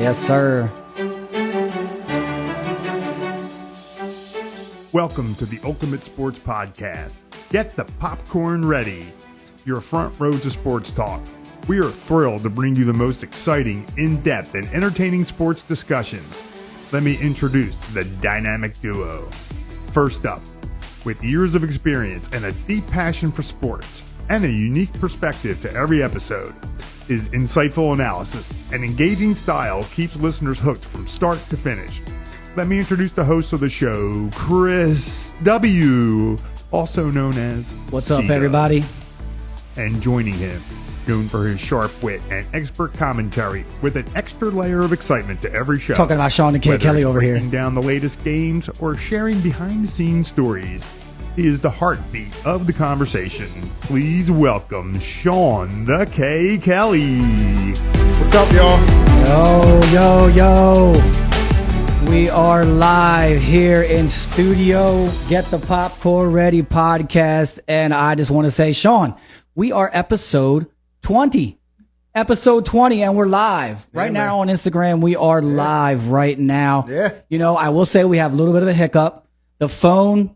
Yes, sir. Welcome to the Ultimate Sports Podcast. Get the popcorn ready. Your front row to sports talk. We are thrilled to bring you the most exciting, in-depth, and entertaining sports discussions. Let me introduce the dynamic duo. First up, with years of experience and a deep passion for sports and a unique perspective to every episode, his insightful analysis and engaging style keeps listeners hooked from start to finish. Let me introduce the host of the show, Chris W., also known as What's up, everybody? And joining him, known for his sharp wit and expert commentary with an extra layer of excitement to every show. Talking about Sean the K. Kelly over here. Breaking down the latest games or sharing behind-the-scenes stories. He is the heartbeat of the conversation. Please welcome Sean the K. Kelly. What's up, y'all? Yo. We are live here in studio, Get the Popcorn Ready podcast. And I just want to say, Sean, we are episode 20. Episode 20, and we're live right now on Instagram. We are live right now. Yeah. You know, I will say we have a little bit of a hiccup. The phone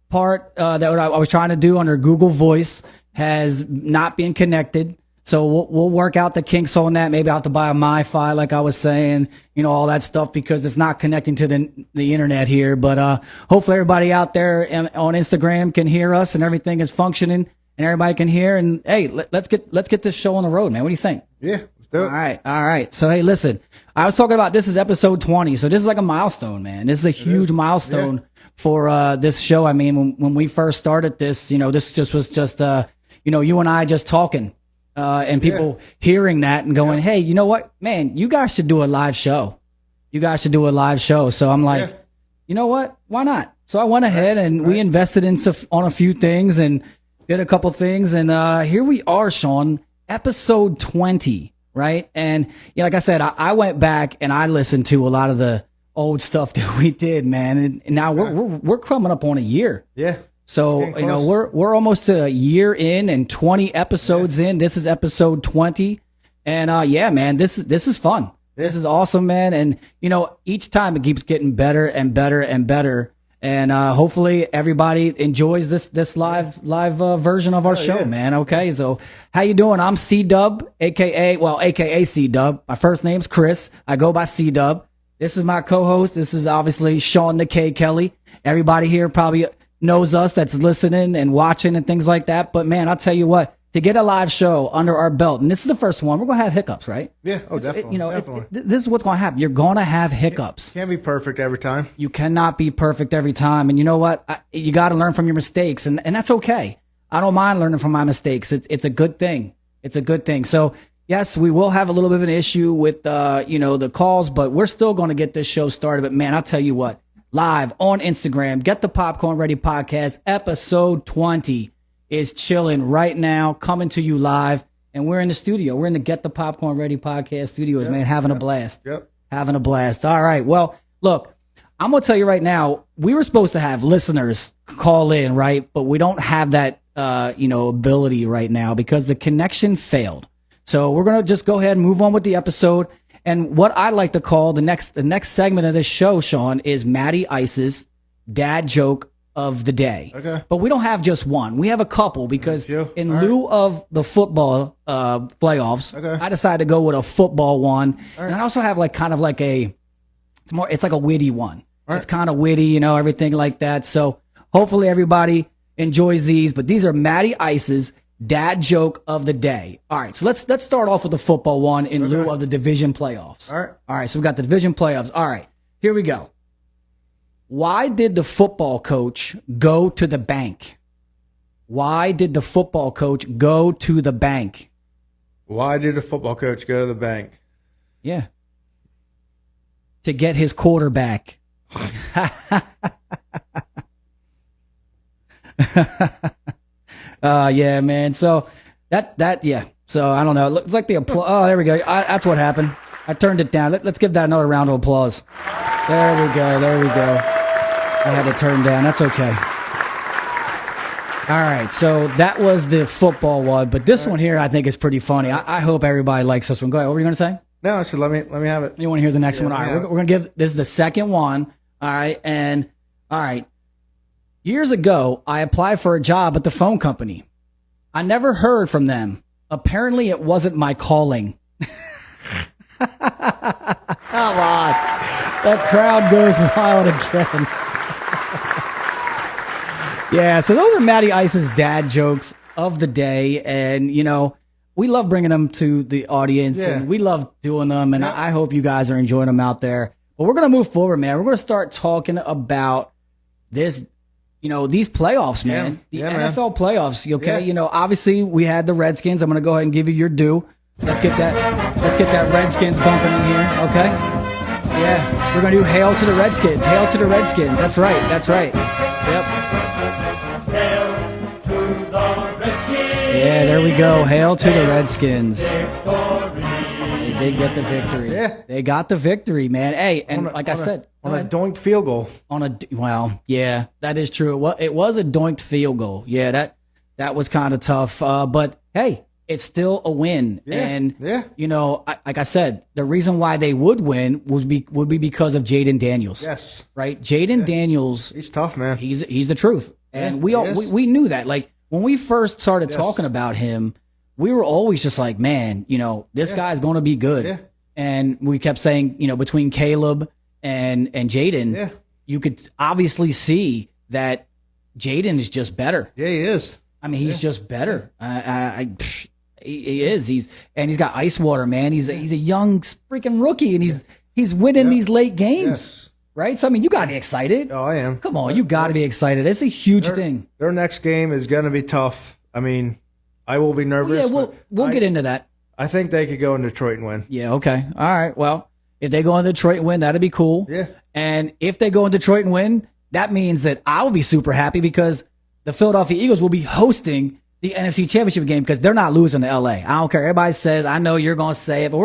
part that I was trying to do under Google Voice has not been connected. So we'll work out the kinks on that. Maybe I'll have to buy a MiFi, like I was saying, you know, all that stuff, because it's not connecting to the internet here. But hopefully everybody out there on Instagram can hear us and everything is functioning and everybody can hear. And hey, let's get this show on the road, man. What do you think? Yeah, let's do it. All right. So hey, listen, I was talking about this is episode 20. So this is like a milestone, man. This is a huge milestone for this show. I mean, when we first started this, you know, this was just you know, you and I just talking. And people hearing that and going, hey, you know what, man, you guys should do a live show. So I'm like, you know what? Why not? So I went ahead and we invested on a few things and did a couple things. And here we are, Sean, episode 20, right? And yeah, like I said, I went back and I listened to a lot of the old stuff that we did, man. And now we're coming up on a year. Yeah. So, you know, we're almost a year in and 20 episodes in. This is episode 20. And, yeah, man, this is fun. Yeah. This is awesome, man. And, you know, each time it keeps getting better and better and better. And, hopefully everybody enjoys this live version of our show, man. Okay. So how you doing? I'm C-Dub, aka C-Dub. My first name's Chris. I go by C-Dub. This is my co-host. This is obviously Sean the K. Kelly. Everybody here probably knows us that's listening and watching and things like that. But man, I'll tell you what, to get a live show under our belt, and this is the first one, we're going to have hiccups, right? Yeah. Oh, definitely. This is what's going to happen. You're going to have hiccups. Can't be perfect every time. You cannot be perfect every time. And you know what? You got to learn from your mistakes, and that's okay. I don't mind learning from my mistakes. It's a good thing. It's a good thing. So yes, we will have a little bit of an issue with, you know, the calls, but we're still going to get this show started. But man, I'll tell you what, live on Instagram, Get the Popcorn Ready podcast, episode 20 is chilling right now, coming to you live. And we're in the studio. We're in the Get the Popcorn Ready podcast studios, man, having a blast. Having a blast. All right. Well, look, I'm going to tell you right now, we were supposed to have listeners call in, right? But we don't have that, you know, ability right now because the connection failed. So we're going to just go ahead and move on with the episode. And what I like to call the next segment of this show, Sean, is Matty Ice's dad joke of the day. Okay. But we don't have just one. We have a couple because in lieu of the football playoffs, I decided to go with a football one. And I also have it's like a witty one. It's kind of witty, you know, everything like that. So hopefully everybody enjoys these. But these are Matty Ice's dad joke of the day. All right, so let's start off with the football one in lieu of the division playoffs. All right, so we got the division playoffs. All right, here we go. Why did the football coach go to the bank? Why did the football coach go to the bank? Why did the football coach go to the bank? Yeah. To get his quarterback. Yeah, man. So yeah. So I don't know. It looks like the applause. Oh, there we go. That's what happened. I turned it down. Let's give that another round of applause. There we go. I had to turn down. That's okay. All right. So that was the football one, but this one here I think is pretty funny. I hope everybody likes this one. Go ahead. What were you going to say? No, I said let me have it. You want to hear the next one? All right, we're going to give this is the second one. All right, and all right. Years ago, I applied for a job at the phone company. I never heard from them. Apparently, it wasn't my calling. Come on. That crowd goes wild again. Yeah, so those are Matty Ice's dad jokes of the day. And, you know, we love bringing them to the audience and we love doing them. And I hope you guys are enjoying them out there. But we're going to move forward, man. We're going to start talking about this, you know, these playoffs, man. The NFL playoffs, okay? Yeah. You know, obviously we had the Redskins. I'm going to go ahead and give you your due. Let's get that Redskins bumping in here, okay? Yeah, we're going to do Hail to the Redskins. Hail to the Redskins. That's right. That's right. Yep. Hail to the Redskins. Yeah, there we go. Hail to the Redskins. They did get the victory. Yeah. They got the victory, man. Hey, and like I said. On a doinked field goal. Well, yeah, that is true. It was a doinked field goal. Yeah, that was kind of tough. But hey, it's still a win. Yeah, and, you know, like I said, the reason why they would win would be because of Jaden Daniels. Yes. Right? Jaden Daniels. He's tough, man. He's the truth. And we knew that. Like, when we first started talking about him, we were always just like, man, you know, this guy's going to be good. Yeah. And we kept saying, you know, between Caleb and Jaden, you could obviously see that Jaden is just better. Yeah, he is. I mean, he's just better. He is. He's got ice water, man. He's a young freaking rookie, and he's winning these late games, right? So I mean, you got to be excited. Oh, I am. Come on, you got to be excited. It's a huge thing. Their next game is going to be tough. I mean, I will be nervous. Yeah, we'll get into that. I think they could go in Detroit and win. Yeah. Okay. All right. Well, if they go in Detroit and win, that'd be cool. Yeah. And if they go in Detroit and win, that means that I will be super happy because the Philadelphia Eagles will be hosting the NFC Championship game because they're not losing to LA. I don't care. Everybody says, I know you're going to say it, but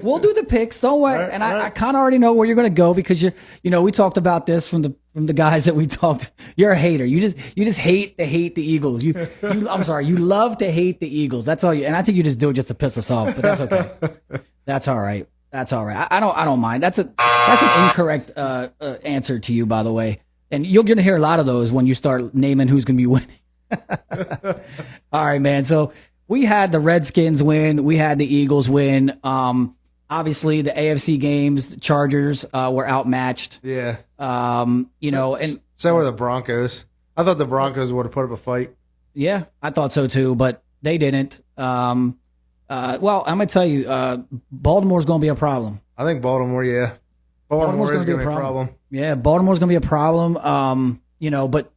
we'll do the picks. Don't worry. Right, I kind of already know where you're going to go because we talked about this from the guys that we talked. You're a hater. You just hate the Eagles. I'm sorry. You love to hate the Eagles. That's all and I think you just do it just to piss us off, but that's okay. That's all right. That's all right. I don't mind. That's an incorrect answer to you, by the way. And you're going to hear a lot of those when you start naming who's going to be winning. All right, man. So we had the Redskins win. We had the Eagles win. Obviously, the AFC games, the Chargers were outmatched. Yeah. And so were the Broncos. I thought the Broncos would have put up a fight. Yeah, I thought so too, but they didn't. Well, I'm going to tell you, Baltimore's going to be a problem. I think Baltimore, Baltimore's going to be a problem. Yeah, Baltimore's going to be a problem. But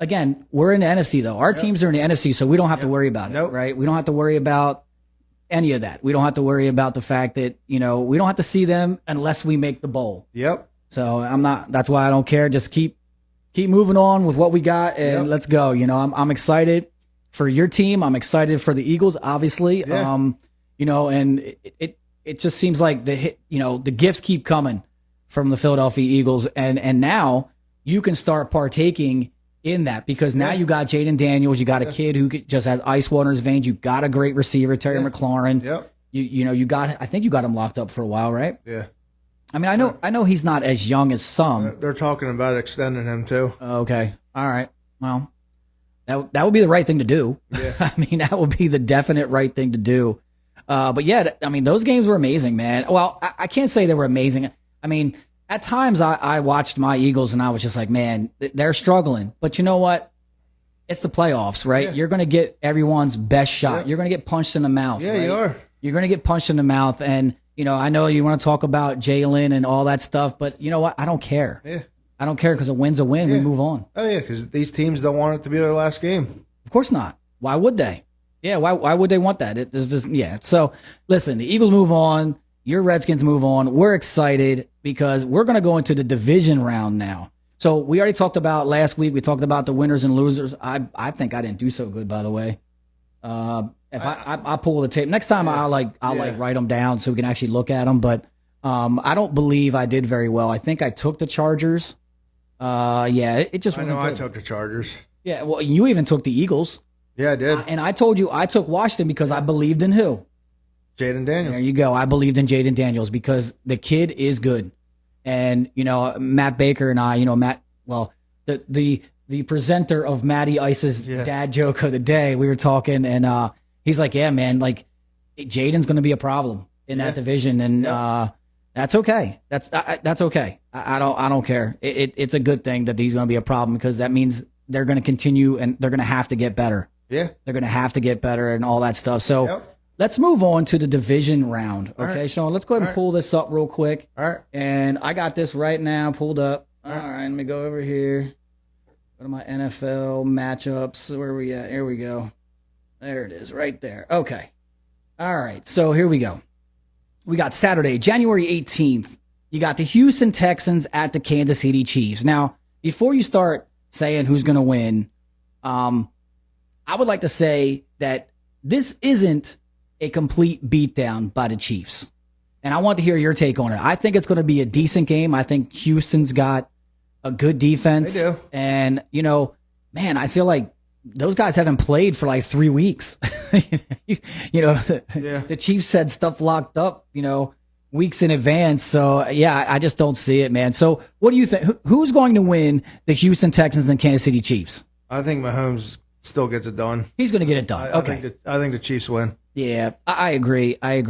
again, we're in the NFC though. Our teams are in the NFC, so we don't have to worry about it, right? We don't have to worry about any of that. We don't have to worry about the fact that, we don't have to see them unless we make the bowl. Yep. So that's why I don't care. Just keep moving on with what we got and let's go. I'm excited for your team. I'm excited for the Eagles, obviously. Yeah. And it just seems like the gifts keep coming from the Philadelphia Eagles, and now you can start partaking in that because now you got Jaden Daniels, you got a kid who just has ice water in his veins. You got a great receiver, Terry McLaurin. Yep. I think you got him locked up for a while, right? Yeah. I mean, I know he's not as young as some. They're talking about extending him too. Okay. All right. Well, that would be the right thing to do. Yeah. I mean, that would be the definite right thing to do. But yeah, I mean, those games were amazing, man. Well, I can't say they were amazing. I mean, at times I watched my Eagles and I was just like, man, they're struggling. But you know what? It's the playoffs, right? Yeah. You're going to get everyone's best shot. Yeah. You're going to get punched in the mouth. Yeah, right? You are. You're going to get punched in the mouth. And, I know you want to talk about Jalen and all that stuff, but you know what? I don't care. Yeah. I don't care because a win's a win. Yeah. We move on. Oh, yeah, because these teams don't want it to be their last game. Of course not. Why would they? Yeah, why would they want that? So, listen, the Eagles move on. Your Redskins move on. We're excited because we're going to go into the division round now. So we already talked about last week. We talked about the winners and losers. I think I didn't do so good, by the way. If I pull the tape next time, I'll write them down so we can actually look at them. But I don't believe I did very well. I think I took the Chargers. It just wasn't good. I took the Chargers. Yeah, well, you even took the Eagles. Yeah, I did. And I told you I took Washington because I believed in who? Jaden Daniels. There you go. I believed in Jaden Daniels because the kid is good. And, Matt Baker and I, the presenter of Matty Ice's dad joke of the day, we were talking and he's like, yeah, man, like Jaden's going to be a problem in that division. And that's okay. That's okay. I don't care. It's a good thing that he's going to be a problem because that means they're going to continue and they're going to have to get better. Yeah. They're going to have to get better and all that stuff. So let's move on to the division round. Okay, right. Sean, let's go ahead and pull this up real quick. All right. And I got this right now pulled up. All right, let me go over here. Go to my NFL matchups. Where are we at? Here we go. There it is, right there. Okay. All right, so here we go. We got Saturday, January 18th. You got the Houston Texans at the Kansas City Chiefs. Now, before you start saying who's going to win, I would like to say that this isn't a complete beatdown by the Chiefs. And I want to hear your take on it. I think it's going to be a decent game. I think Houston's got a good defense. They do. And, man, I feel like those guys haven't played for like 3 weeks. The Chiefs had stuff locked up, weeks in advance. So, yeah, I just don't see it, man. So what do you think? Who's going to win the Houston Texans and Kansas City Chiefs? I think Mahomes still gets it done. He's going to get it done. Okay. I think the Chiefs win. Yeah, I agree. They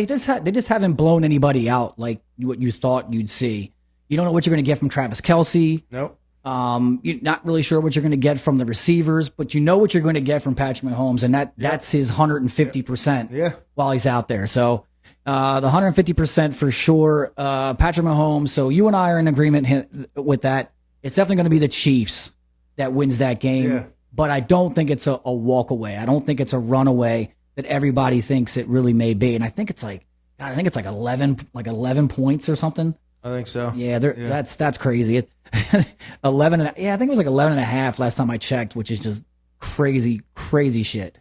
just haven't blown anybody out like what you thought you'd see. You don't know what you're going to get from Travis Kelce. Nope. You're not really sure what you're going to get from the receivers, but you know what you're going to get from Patrick Mahomes, and that's his 150% while he's out there. So the 150% for sure, Patrick Mahomes. So you and I are in agreement with that. It's definitely going to be the Chiefs that wins that game. Yeah. But I don't think it's a walk away. I don't think it's a runaway that everybody thinks it really may be. And I think it's like 11 points or something. I think so. Yeah, that's crazy. 11 I think it was like 11 and a half last time I checked, which is just crazy shit.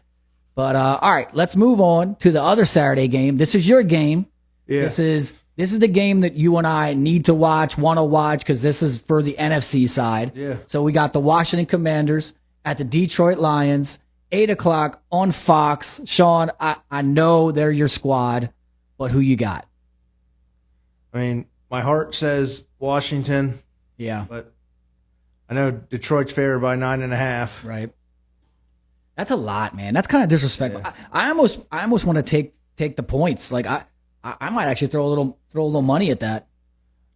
But all right, let's move on to the other Saturday game. This is your game. Yeah. This is the game that you and I need to watch, want to watch, because this is for the NFC side. Yeah. So we got the Washington Commanders at the Detroit Lions, 8:00 on Fox. Sean, I know they're your squad, but who you got? I mean, my heart says Washington. Yeah. But I know Detroit's favored by 9.5. Right. That's a lot, man. That's kind of disrespectful. Yeah. I almost want to take the points. Like I might actually throw a little money at that.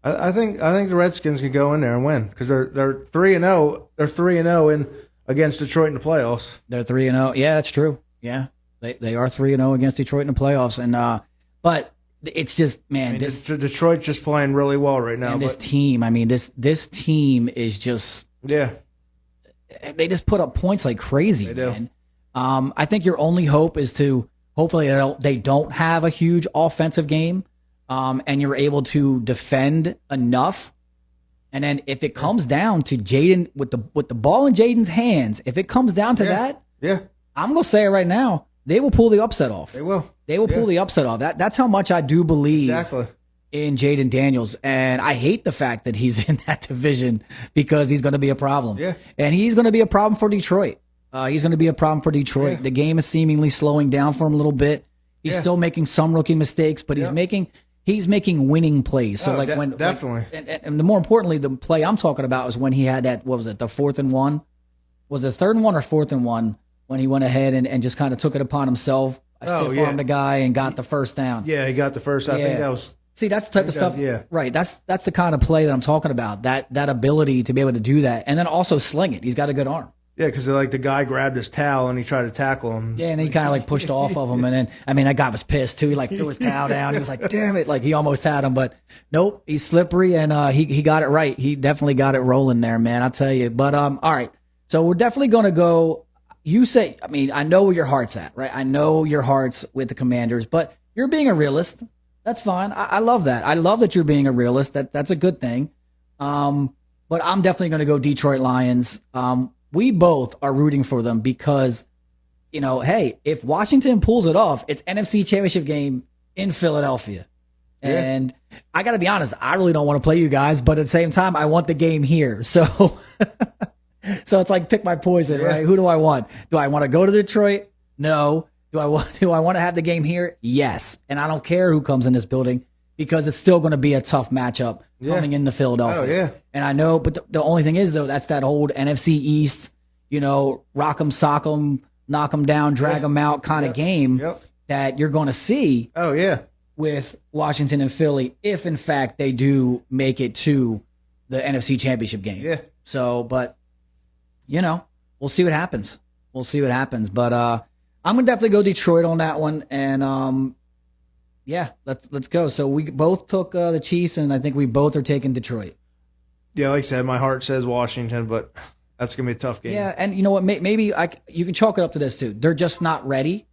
I think the Redskins can go in there and win because they're 3-0. They're 3-0 in against Detroit in the playoffs. They're 3-0. Yeah, that's true. Yeah, they are 3-0 against Detroit in the playoffs. And but it's just, man, this Detroit's just playing really well right now. And this team, I mean, this team is just they just put up points like crazy. They do. Man. I think your only hope is to hopefully they don't have a huge offensive game, and you're able to defend enough. And then if it comes down to Jaden with the ball in Jaden's hands, if it comes down to that, I'm gonna say it right now, they will pull the upset off. They will. They will pull the upset off. That's how much I do believe in Jaden Daniels. And I hate the fact that he's in that division because he's going to be a problem. Yeah. And he's going to be a problem for Detroit. He's going to be a problem for Detroit. Yeah. The game is seemingly slowing down for him a little bit. He's still making some rookie mistakes, but he's making winning plays. So definitely. And the more importantly, the play I'm talking about is when he had that, what was it, the 4th and 1? Was it 3rd and 1 or 4th and 1 when he went ahead and just kind of took it upon himself? I stiff-armed the guy and got the first down. Yeah, he got the first. I think that was. See, that's the type of stuff. Yeah, right. That's the kind of play that I'm talking about. That ability to be able to do that, and then also sling it. He's got a good arm. Yeah, because the guy grabbed his towel and he tried to tackle him. Yeah, and he kind of pushed off of him, and then that guy was pissed too. He threw his towel down. He was like, "Damn it!" He almost had him, but nope. He's slippery, and he got it right. He definitely got it rolling there, man. I'll tell you. But all right. So we're definitely going to go. You say, I know where your heart's at, right? I know your heart's with the Commanders, but you're being a realist. That's fine. I love that. I love that you're being a realist. That's a good thing. But I'm definitely going to go Detroit Lions. We both are rooting for them because, hey, if Washington pulls it off, it's NFC Championship game in Philadelphia. Yeah. And I got to be honest, I really don't want to play you guys, but at the same time, I want the game here. So So it's like pick my poison, right? Who do I want? Do I want to go to Detroit? No. Do I want to have the game here? Yes. And I don't care who comes in this building because it's still going to be a tough matchup coming into Philadelphia. Oh, yeah. And I know, but the only thing is, though, that's that old NFC East, rock 'em, sock 'em, knock 'em down, drag 'em out kind of game that you're going to see. Oh, yeah. With Washington and Philly, if in fact they do make it to the NFC Championship game. Yeah. So, but, we'll see what happens. We'll see what happens. But I'm going to definitely go Detroit on that one. And, let's go. So we both took the Chiefs, and I think we both are taking Detroit. Yeah, like I said, my heart says Washington, but that's going to be a tough game. Yeah, and you know what? Maybe you can chalk it up to this, too. They're just not ready.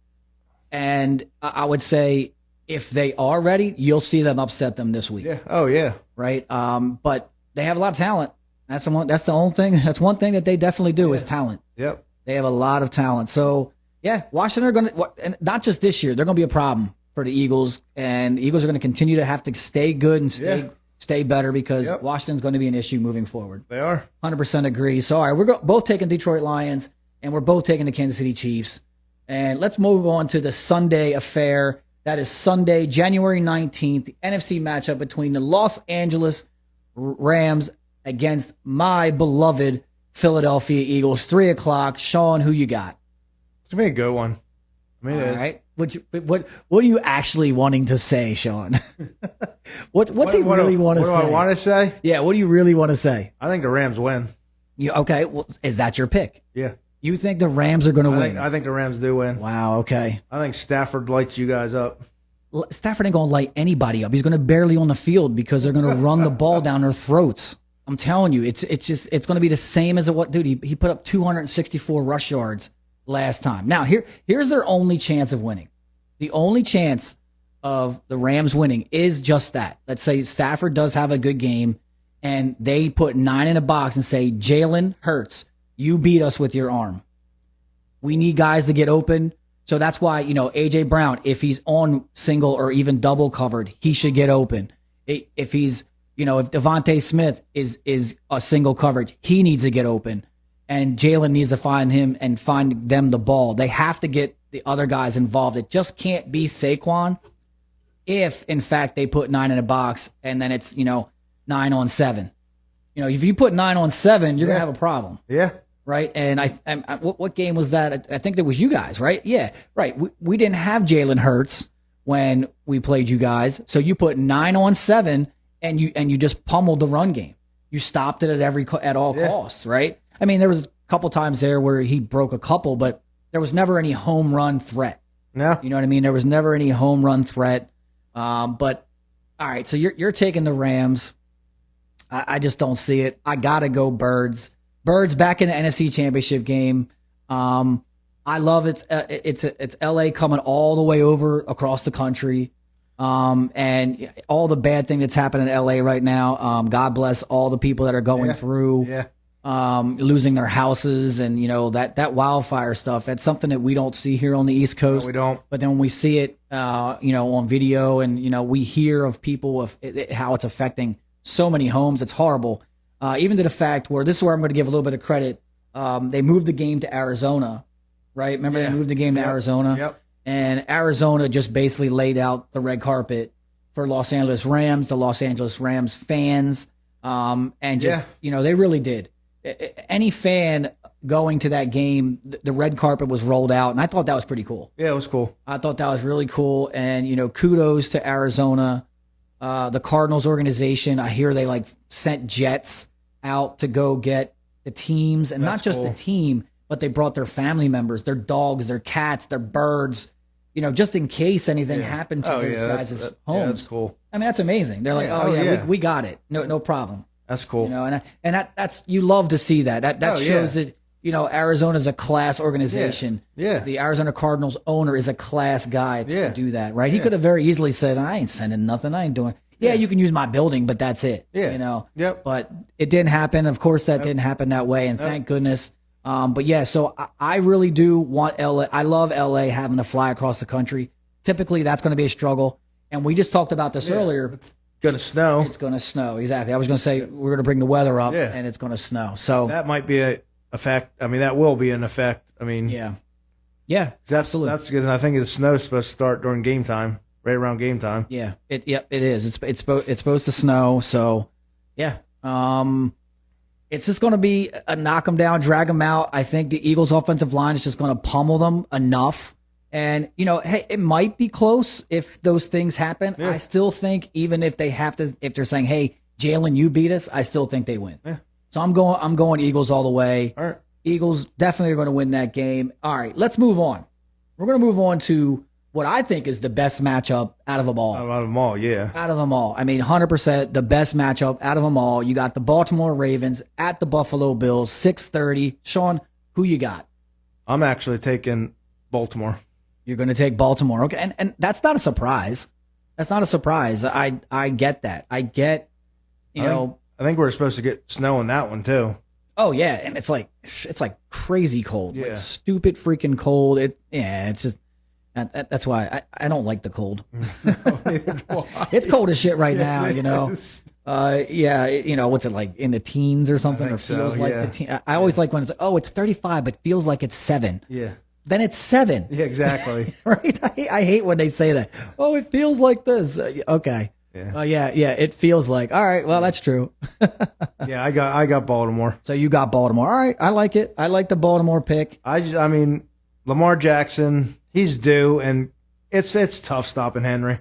And I would say if they are ready, you'll see them upset them this week. Yeah. Oh, yeah. Right? But they have a lot of talent. That's the only thing. That's one thing that they definitely do is talent. Yep. They have a lot of talent. So, yeah, Washington are going to, and not just this year, they're going to be a problem for the Eagles. And the Eagles are going to continue to have to stay good and stay better because Washington's going to be an issue moving forward. They are. 100% agree. So, all right, we're both taking Detroit Lions, and we're both taking the Kansas City Chiefs. And let's move on to the Sunday affair. That is Sunday, January 19th, the NFC matchup between the Los Angeles Rams against my beloved Philadelphia Eagles. 3 o'clock. Sean, who you got? It's going to be a good one. All right. What are you actually wanting to say, Sean? What's he really want to say? What do I want to say? Yeah, what do you really want to say? I think the Rams win. Okay, well, is that your pick? Yeah. You think the Rams are going to win? I think the Rams do win. Wow, okay. I think Stafford lights you guys up. Stafford ain't going to light anybody up. He's going to barely on the field because they're going to run the ball down their throats. I'm telling you, it's going to be the same as he put up 264 rush yards last time. Now, here's their only chance of winning. The only chance of the Rams winning is just that. Let's say Stafford does have a good game and they put 9 in a box and say, Jalen Hurts, you beat us with your arm. We need guys to get open. So that's why, A.J. Brown, if he's on single or even double covered, he should get open. If he's, if Devontae Smith is a single coverage, he needs to get open. And Jalen needs to find him and find them the ball. They have to get the other guys involved. It just can't be Saquon if, in fact, they put 9 in a box and then it's, 9 on 7. If you put 9 on 7, you're going to have a problem. Yeah. Right. And what game was that? I think that was you guys, right? Yeah. Right. We didn't have Jalen Hurts when we played you guys. So you put 9 on 7 and you just pummeled the run game. You stopped it at all costs, right? I mean, there was a couple times there where he broke a couple, but there was never any home run threat. No. You know what I mean? There was never any home run threat. But all right. So you're taking the Rams. I just don't see it. I got to go Birds. Birds back in the NFC Championship game. I love it. It's LA coming all the way over across the country. And all the bad thing that's happening in LA right now. God bless all the people that are going through, losing their houses and, that wildfire stuff. That's something that we don't see here on the East Coast. No, we don't. But then when we see it, on video and, we hear of people of how it's affecting so many homes, it's horrible. Even to the fact where this is where I'm going to give a little bit of credit. They moved the game to Arizona, right? Remember they moved the game to Arizona? Yep. And Arizona just basically laid out the red carpet for Los Angeles Rams, the Los Angeles Rams fans. And just, they really did. Any fan going to that game, the red carpet was rolled out. And I thought that was pretty cool. Yeah, it was cool. I thought that was really cool. And, kudos to Arizona. The Cardinals organization, I hear they sent jets out to go get the teams, and not just the team, but they brought their family members, their dogs, their cats, their birds, just in case anything happened to those guys' homes. Yeah, that's cool. I mean, that's amazing. They're like, we got it. No problem. That's cool. And that's you love to see that. That shows that Arizona's a class organization. Yeah. The Arizona Cardinals owner is a class guy to do that, right? He could have very easily said, I ain't sending nothing. I ain't doing. Yeah, you can use my building, but that's it. Yeah. Yep. But it didn't happen. Of course, that didn't happen that way, and thank goodness. But yeah, so I really do want LA. I love LA having to fly across the country. Typically, that's going to be a struggle. And we just talked about this earlier. It's going to snow. It's going to snow. Exactly. I was going to say we're going to bring the weather up, and it's going to snow. So that might be a fact. I mean, that will be an effect. I mean, Yeah, absolutely. That's good. And I think the snow's supposed to start during game time, right around game time. Yeah, it is. It's supposed to snow. So yeah, it's just going to be a knock them down, drag them out. I think the Eagles' offensive line is just going to pummel them enough. And, hey, it might be close if those things happen. Yeah. I still think even if they're saying, hey, Jalen, you beat us, I still think they win. Yeah. So I'm going Eagles all the way. All right. Eagles definitely are going to win that game. All right, let's move on. We're going to move on to what I think is the best matchup out of them all. Out of them all, yeah. Out of them all. I mean, 100% the best matchup out of them all. You got the Baltimore Ravens at the Buffalo Bills, 6:30. Sean, who you got? I'm actually taking Baltimore. You're going to take Baltimore. Okay. And that's not a surprise. That's not a surprise. I get that. I get, I think we're supposed to get snow in that one too. Oh yeah. And it's like crazy cold, like stupid freaking cold. It's just, that's why I don't like the cold. It's cold as shit right now, what's it like in the teens or something? Or feels like the teen. I always like when it's it's 35, but feels like it's 7. Yeah. Then it's 7. Yeah, exactly. Right? I hate when they say that. Oh, it feels like this. Okay. Yeah. It feels like. All right. Well, that's true. Yeah, I got Baltimore. So you got Baltimore. All right. I like it. I like the Baltimore pick. I mean, Lamar Jackson, he's due, and it's tough stopping Henry.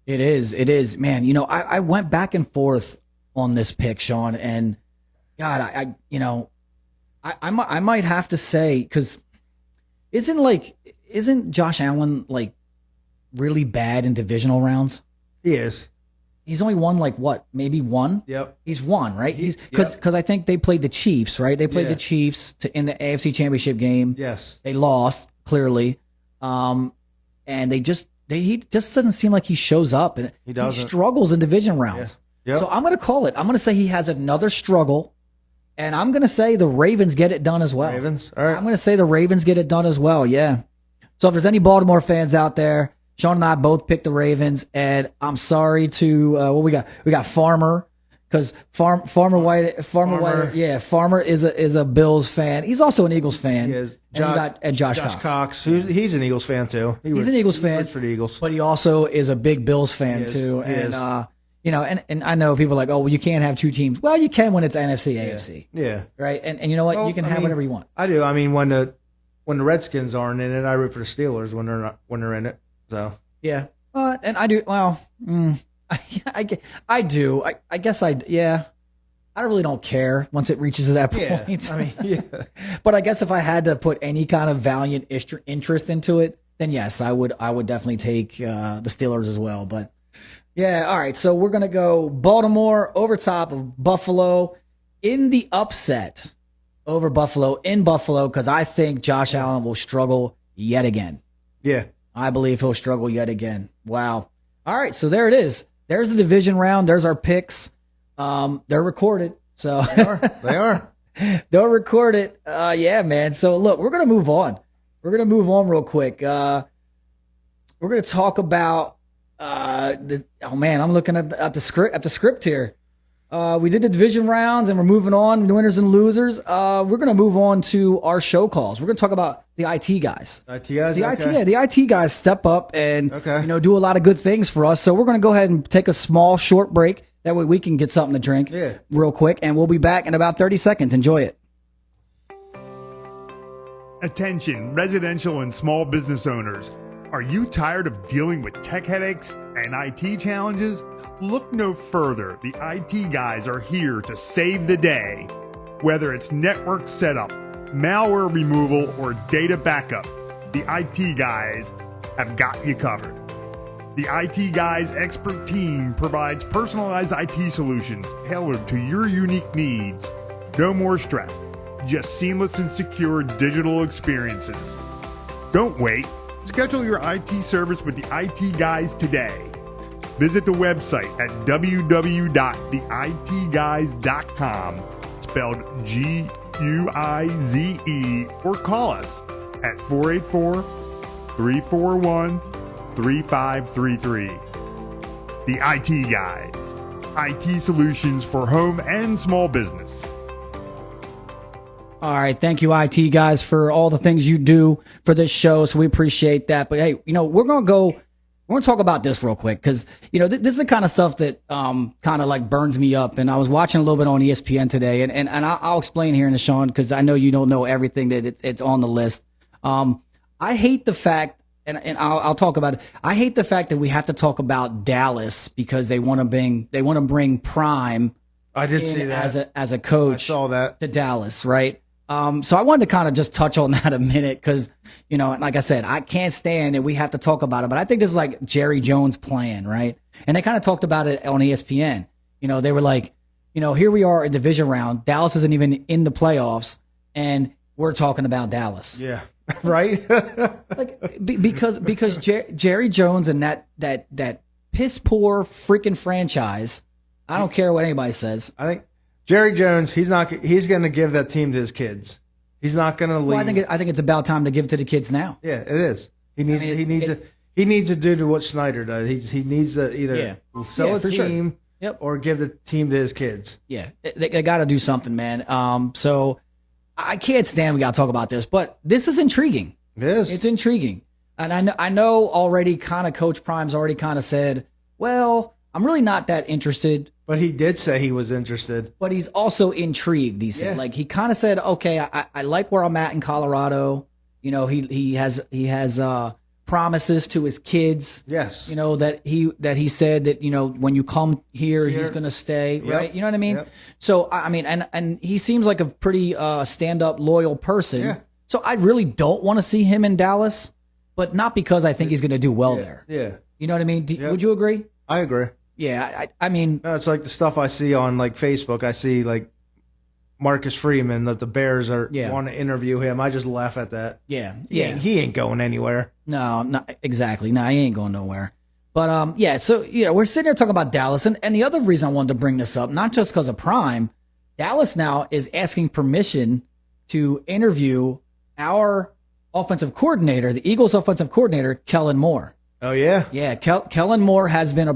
It is, man. I went back and forth on this pick, Sean, and God, I might have to say, because isn't Josh Allen like really bad in divisional rounds? He is. He's only won maybe one. Yep. He's won, right? Because I think they played the Chiefs, right? They played the Chiefs in the AFC Championship game. Yes. They lost clearly, and he just doesn't seem like he shows up, and he struggles in division rounds. Yeah. Yep. So I'm going to call it. I'm going to say he has another struggle, and I'm going to say the Ravens get it done as well. Ravens, all right. I'm going to say the Ravens get it done as well. Yeah. So if there's any Baltimore fans out there, Sean and I both picked the Ravens, and I'm sorry to what we got. We got Farmer, because Farmer White, yeah, Farmer is a Bills fan. He's also an Eagles fan. He is. And Josh Cox. He's an Eagles fan too. He's an Eagles fan for the Eagles, but he also is a big Bills fan too. And and I know people are like, oh, well, you can't have two teams. Well, you can when it's NFC, AFC. Yeah. Right. And you know what? You can have whatever you want. I do. I mean, when the Redskins aren't in it, I root for the Steelers when they're in it. So yeah, and I do. Well, I do. I guess I really don't care once it reaches that point. I mean, yeah. But I guess if I had to put any kind of valiant interest into it, then yes, I would definitely take the Steelers as well. But yeah, all right. So we're gonna go Baltimore over top of Buffalo in the upset over Buffalo in Buffalo, because I think Josh Allen will struggle yet again. Yeah. I believe he'll struggle yet again. Wow. All right, so there it is. There's the division round. There's our picks. They're recorded. So They are. They'll record it. Yeah, man. So look, we're gonna move on. We're gonna move on real quick. We're gonna talk about I'm looking at the script here. We did the division rounds, and we're moving on, winners and losers. We're going to move on to our show calls. We're going to talk about the IT guys. IT guys? The IT guys step up and do a lot of good things for us. So we're going to go ahead and take a small, short break. That way we can get something to drink real quick, and we'll be back in about 30 seconds. Enjoy it. Attention, residential and small business owners. Are you tired of dealing with tech headaches and IT challenges? Look no further. The IT guys are here to save the day. Whether it's network setup, malware removal, or data backup, the IT guys have got you covered. The IT guys' expert team provides personalized IT solutions tailored to your unique needs. No more stress, just seamless and secure digital experiences. Don't wait. Schedule your IT service with the IT guys today. Visit the website at www.theitguys.com, spelled Guize, or call us at 484-341-3533. The IT Guys, IT solutions for home and small business. All right. Thank you, IT guys, for all the things you do for this show. So we appreciate that. But hey, we're going to talk about this real quick because, this is the kind of stuff that kind of like burns me up. And I was watching a little bit on ESPN today and I'll explain here in the Sean because I know you don't know everything that it's on the list. I hate the fact, and I'll talk about it. I hate the fact that we have to talk about Dallas because they want to bring Prime. I did see that as a coach. I saw that to Dallas, right? So I wanted to kind of just touch on that a minute because, like I said, I can't stand it. We have to talk about it, but I think this is like Jerry Jones' plan, right? And they kind of talked about it on ESPN. They were like, here we are in division round. Dallas isn't even in the playoffs, and we're talking about Dallas. Yeah, right. because Jerry Jones and that piss poor freaking franchise. I don't care what anybody says. I think Jerry Jones, he's going to give that team to his kids. He's not going to leave. Well, I think it's about time to give it to the kids now. Yeah, it is. He needs to do what Snyder does. He needs to either sell a team or give the team to his kids. Yeah, they got to do something, man. So I can't stand we got to talk about this, but this is intriguing. It is. It's intriguing. And I know already kind of Coach Prime's already kind of said, well, I'm really not that interested. But he did say he was interested. But he's also intrigued. He said, like, he kind of said, okay, I like where I'm at in Colorado. He has promises to his kids. Yes. That he said that, when you come here. He's going to stay. Yep. Right. You know what I mean? Yep. So, I mean, and he seems like a pretty stand up, loyal person. Yeah. So I really don't want to see him in Dallas, but not because I think he's going to do well there. Yeah. You know what I mean? Would you agree? I agree. Yeah, I mean, no, it's like the stuff I see on like Facebook. I see like Marcus Freeman that the Bears want to interview him. I just laugh at that. Yeah, he ain't going anywhere. No, not exactly. No, he ain't going nowhere. But so we're sitting here talking about Dallas, and the other reason I wanted to bring this up, not just because of Prime, Dallas now is asking permission to interview our offensive coordinator, the Eagles' offensive coordinator, Kellen Moore. Oh, yeah? Yeah, Kellen Moore has been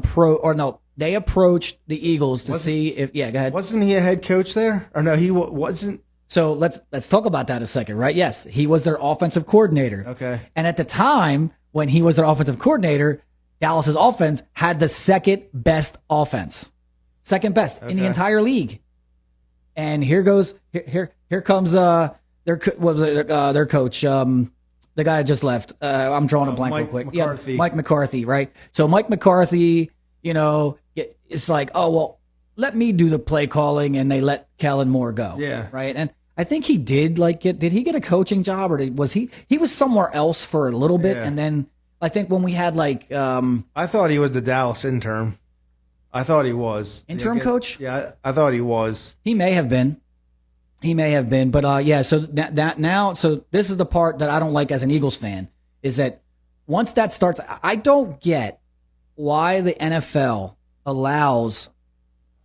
they approached the Eagles to see if, go ahead. Wasn't he a head coach there? Or no, he wasn't? So let's talk about that a second, right? Yes, he was their offensive coordinator. Okay. And at the time when he was their offensive coordinator, Dallas's offense had the second best offense. Second best in the entire league. And here comes their coach, the guy just left. I'm drawing a blank real quick. McCarthy. Yeah, Mike McCarthy, right? So Mike McCarthy, it's like, oh, well, let me do the play calling, and they let Kellen Moore go. Yeah. Right? And I think he did did he get a coaching job, or was he was somewhere else for a little bit, and then I think when we had I thought he was the Dallas intern. I thought he was. Interim coach? Yeah, I thought he was. He may have been. But so so this is the part that I don't like as an Eagles fan, is that once that starts, I don't get why the NFL allows,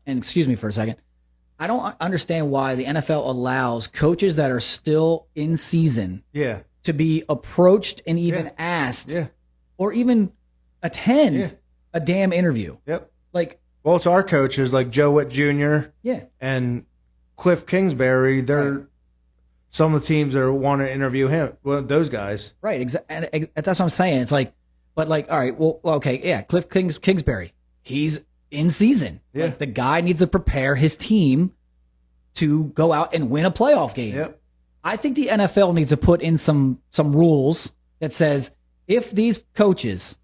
and excuse me for a second, I don't understand why the NFL allows coaches that are still in season to be approached and even asked or even attend a damn interview. Yep. Well, it's our coaches like Joe Witt Jr. and Cliff Kingsbury, some of the teams that want to interview him, those guys. Right, and that's what I'm saying. It's like, all right, well, okay, yeah, Cliff Kingsbury, he's in season. Yeah. The guy needs to prepare his team to go out and win a playoff game. Yep. I think the NFL needs to put in some rules that says if these coaches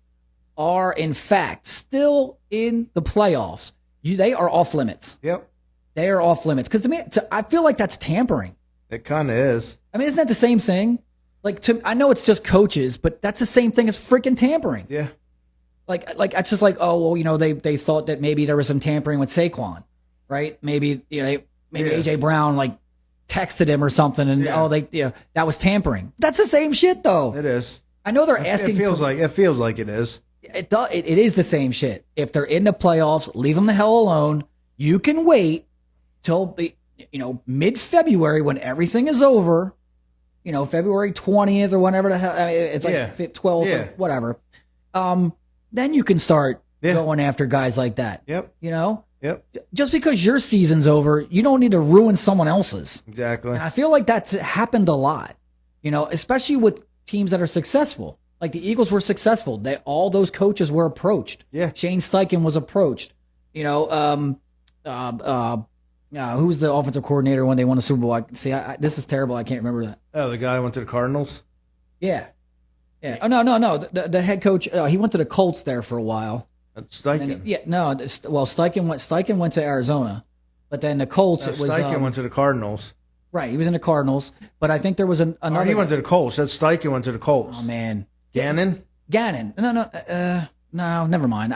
are in fact still in the playoffs, they are off limits. Yep. They are off limits. Because to me, I feel like that's tampering. It kind of is. I mean, isn't that the same thing? I know it's just coaches, but that's the same thing as freaking tampering. Yeah. It's just like, oh, well, they thought that maybe there was some tampering with Saquon, right? Maybe AJ Brown texted him or something, and that was tampering. That's the same shit, though. It is. I know they're asking. It feels like it is. It does. It is the same shit. If they're in the playoffs, leave them the hell alone. You can wait till mid-February when everything is over. February 20th or whenever the hell. I mean, it's 12th or whatever. Then you can start going after guys like that. Yep. Yep. Yep. Just because your season's over, you don't need to ruin someone else's. Exactly. And I feel like that's happened a lot, especially with teams that are successful. Like the Eagles were successful. All those coaches were approached. Yeah. Shane Steichen was approached. Who was the offensive coordinator when they won the Super Bowl? This is terrible. I can't remember that. Oh, the guy who went to the Cardinals? Yeah. Yeah. Oh, no. The head coach, he went to the Colts there for a while. That's Steichen. Steichen went to Arizona, but then the Colts, it was Steichen went to the Cardinals. Right, he was in the Cardinals, but I think there was another. He went to the Colts. That's Steichen went to the Colts. Oh man, Gannon. No, never mind.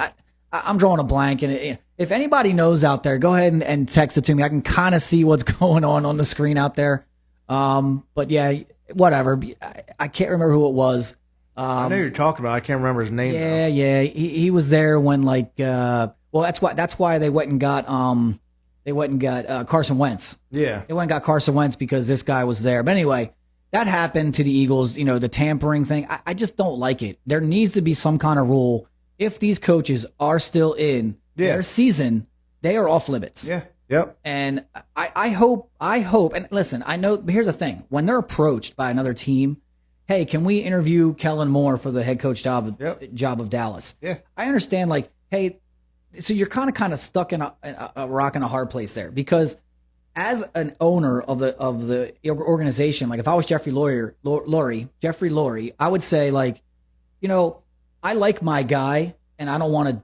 I'm drawing a blank, and if anybody knows out there, go ahead and text it to me. I can kind of see what's going on the screen out there. But yeah, whatever. I can't remember who it was. I know you're talking about. I can't remember his name. Yeah. He was there when that's why they went and got Carson Wentz. Yeah. They went and got Carson Wentz because this guy was there. But anyway, that happened to the Eagles, the tampering thing. I just don't like it. There needs to be some kind of rule. If these coaches are still in their season, they are off limits. Yeah. Yep. And I hope, and listen, I know, but here's the thing. When they're approached by another team, hey, can we interview Kellen Moore for the head coach job of Dallas? Yeah. I understand, hey, so you're kind of stuck in a rock and a hard place there, because as an owner of the organization, like if I was Jeffrey Lurie, I would say I like my guy and I don't want to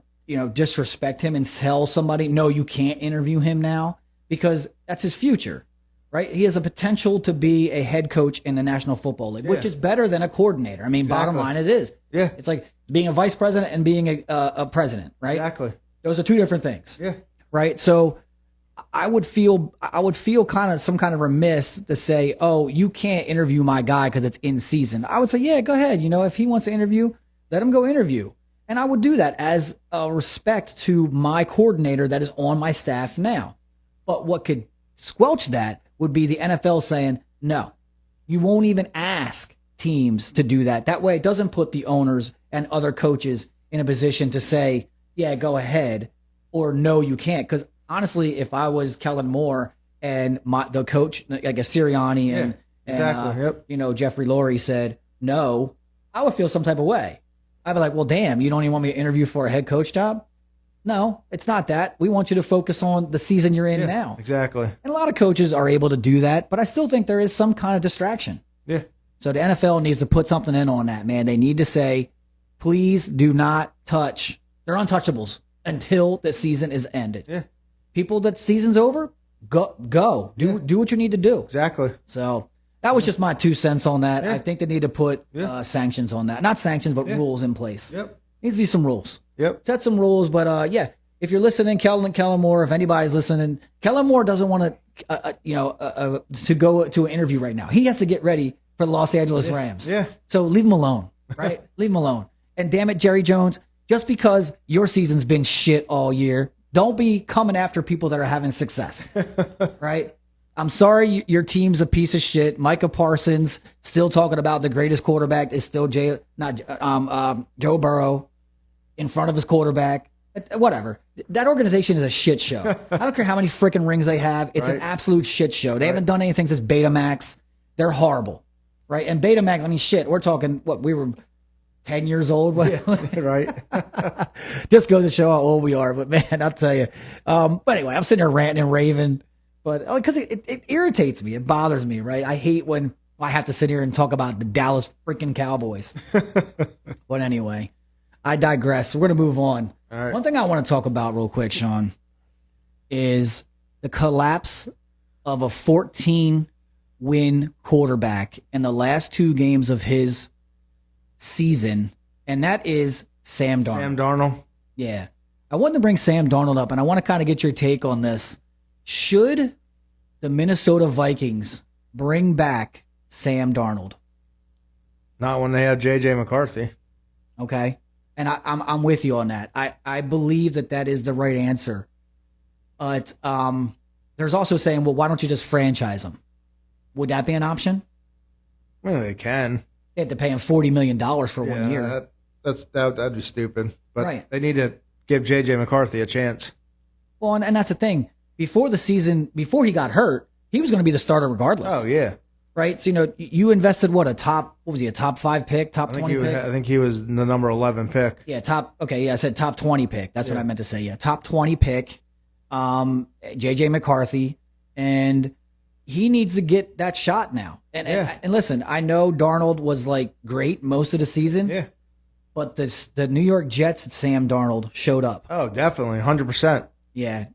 disrespect him and tell somebody, no, you can't interview him now, because that's his future, right? He has a potential to be a head coach in the National Football League, which is better than a coordinator. I mean, Bottom line, it is. Yeah. It's like being a vice president and being a president, right? Exactly. Those are two different things. Yeah. Right. So I would feel kind of remiss to say, oh, you can't interview my guy because it's in season. I would say, yeah, go ahead. If he wants to interview, let him go interview. And I would do that as a respect to my coordinator that is on my staff now. But what could squelch that would be the NFL saying, no, you won't even ask teams to do that. That way it doesn't put the owners and other coaches in a position to say, yeah, go ahead, or no, you can't. Because honestly, if I was Kellen Moore and the coach, like a Sirianni and Jeffrey Lurie said no, I would feel some type of way. I'd be like, well, damn, you don't even want me to interview for a head coach job? No, it's not that. We want you to focus on the season you're in now. Exactly. And a lot of coaches are able to do that, but I still think there is some kind of distraction. Yeah. So the NFL needs to put something in on that, man. They need to say, please do not touch. They're untouchables until the season is ended. Yeah. People that season's over, go. Do what you need to do. Exactly. So that was just my 2 cents on that. Yeah. I think they need to put sanctions on that. Not sanctions, but rules in place. Yep. Needs to be some rules. Yep. Set some rules. But if you're listening, Kellen Moore, if anybody's listening, Kellen Moore doesn't want to go to an interview right now. He has to get ready for the Los Angeles Rams. Yeah. So leave him alone, right? Leave him alone. And damn it, Jerry Jones, just because your season's been shit all year, don't be coming after people that are having success, right? I'm sorry your team's a piece of shit. Micah Parsons still talking about the greatest quarterback is still Joe Burrow in front of his quarterback. Whatever. That organization is a shit show. I don't care how many freaking rings they have. It's an absolute shit show. They haven't done anything since Betamax. They're horrible, right? And Betamax, I mean, shit, we're talking, we were 10 years old. Right. Just goes to show how old we are. But man, I'll tell you. But anyway, I'm sitting there ranting and raving. But because it irritates me, it bothers me, right? I hate when I have to sit here and talk about the Dallas freaking Cowboys. But anyway, I digress. We're going to move on. All right. One thing I want to talk about real quick, Sean, is the collapse of a 14-win quarterback in the last 2 games of his season, and that is Sam Darnold. Sam Darnold. Yeah. I wanted to bring Sam Darnold up, and I want to kind of get your take on this. Should the Minnesota Vikings bring back Sam Darnold? Not when they have J.J. McCarthy. Okay. And I'm with you on that. I believe that is the right answer. But there's also saying, well, why don't you just franchise him? Would that be an option? Well, they can. They had to pay him $40 million for 1 year. That'd be stupid. But they need to give J.J. McCarthy a chance. Well, and that's the thing. Before the season, before he got hurt, he was going to be the starter regardless. Oh yeah. Right. So, you invested what was he, a top 5 pick, top 20 pick? I think he was the number 11 pick. Yeah. I said top 20 pick. That's what I meant to say. Yeah. Top 20 pick. JJ McCarthy, and he needs to get that shot now. And listen, I know Darnold was like great most of the season. Yeah. But the New York Jets, Sam Darnold showed up. Oh, definitely. 100%. Yeah.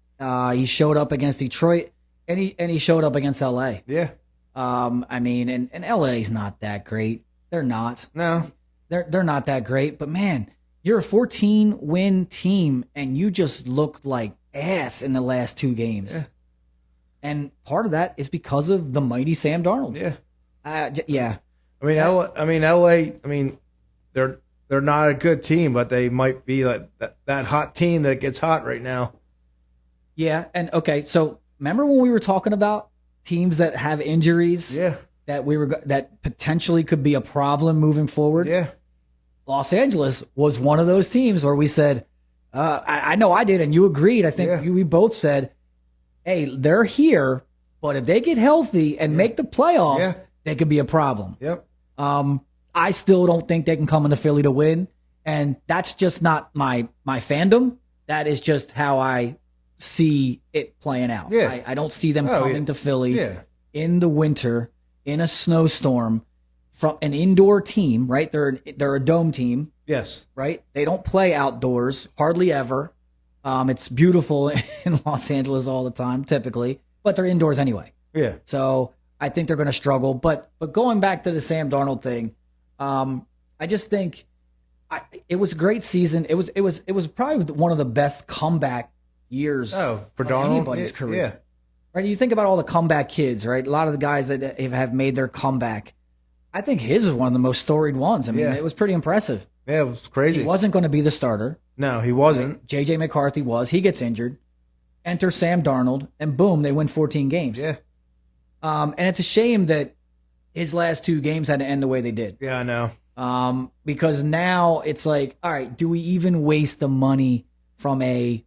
He showed up against Detroit and he showed up against LA. Yeah. I mean, and LA's not that great. They're not. No. They're not that great, but man, you're a 14-win team and you just looked like ass in the last 2 games. Yeah. And part of that is because of the mighty Sam Darnold. Yeah. Yeah. I mean, LA, they're not a good team, but they might be like that hot team that gets hot right now. Yeah. And okay, so remember when we were talking about teams that have injuries? Yeah. That potentially could be a problem moving forward? Yeah. Los Angeles was one of those teams where we said, I know I did, and you agreed. I think we both said, hey, they're here, but if they get healthy and make the playoffs, they could be a problem. Yep. I still don't think they can come into Philly to win, and that's just not my fandom. That is just how I see it playing out. Yeah. I don't see them coming to Philly in the winter in a snowstorm from an indoor team, right? They're a dome team. Yes. Right? They don't play outdoors hardly ever. It's beautiful in Los Angeles all the time, typically, but they're indoors anyway. Yeah. So I think they're going to struggle. But going back to the Sam Darnold thing, I just think it was a great season. It was probably one of the best comeback years for of Darnold, anybody's career. Yeah. Right? You think about all the comeback kids, right? A lot of the guys that have made their comeback. I think his was one of the most storied ones. I mean, it was pretty impressive. Yeah, it was crazy. He wasn't going to be the starter. No, he wasn't. JJ McCarthy was. He gets injured. Enter Sam Darnold, and boom, they win 14 games. Yeah. And it's a shame that his last 2 games had to end the way they did. Yeah, I know. Because now it's like, all right, do we even waste the money from a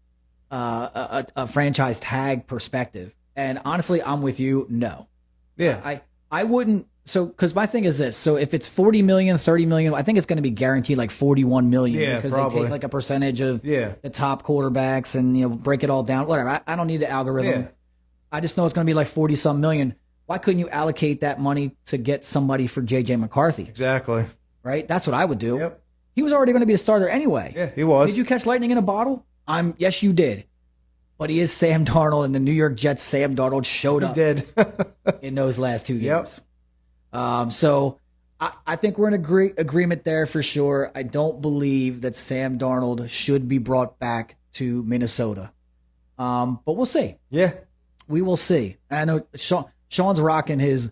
franchise tag perspective? And honestly, I'm with you. No. Yeah. I wouldn't. So, because my thing is this. So if it's 40 million, 30 million, I think it's going to be guaranteed like 41 million. Yeah, because probably. they take like a percentage of the top quarterbacks and, break it all down. Whatever. I don't need the algorithm. Yeah. I just know it's going to be like 40 some million. Why couldn't you allocate that money to get somebody for JJ McCarthy? Exactly. Right? That's what I would do. Yep. He was already going to be a starter anyway. Yeah, he was. Did you catch lightning in a bottle? Yes, you did. But he is Sam Darnold, and the New York Jets, Sam Darnold showed up. He did. in those last 2 games. Yep. So I think we're in agreement there for sure. I don't believe that Sam Darnold should be brought back to Minnesota. But we'll see. Yeah. We will see. And I know Sean's rocking his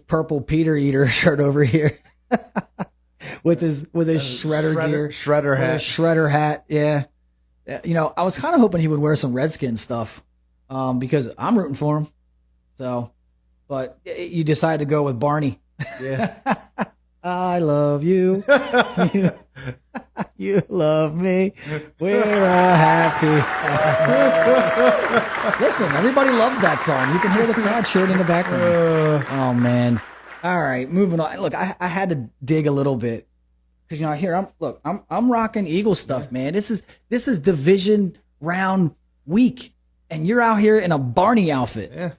purple Peter Eater shirt over here with his shredder gear. Shredder hat. Shredder hat, yeah. I was kind of hoping he would wear some Redskins stuff because I'm rooting for him. So, but you decided to go with Barney. Yeah. I love you. You love me. We're a happy. Listen, everybody loves that song. You can hear the crowd cheering in the background. Oh man. All right, moving on. Look, I had to dig a little bit because I'm rocking Eagle stuff, man. This is division round week, and you're out here in a Barney outfit. Yeah.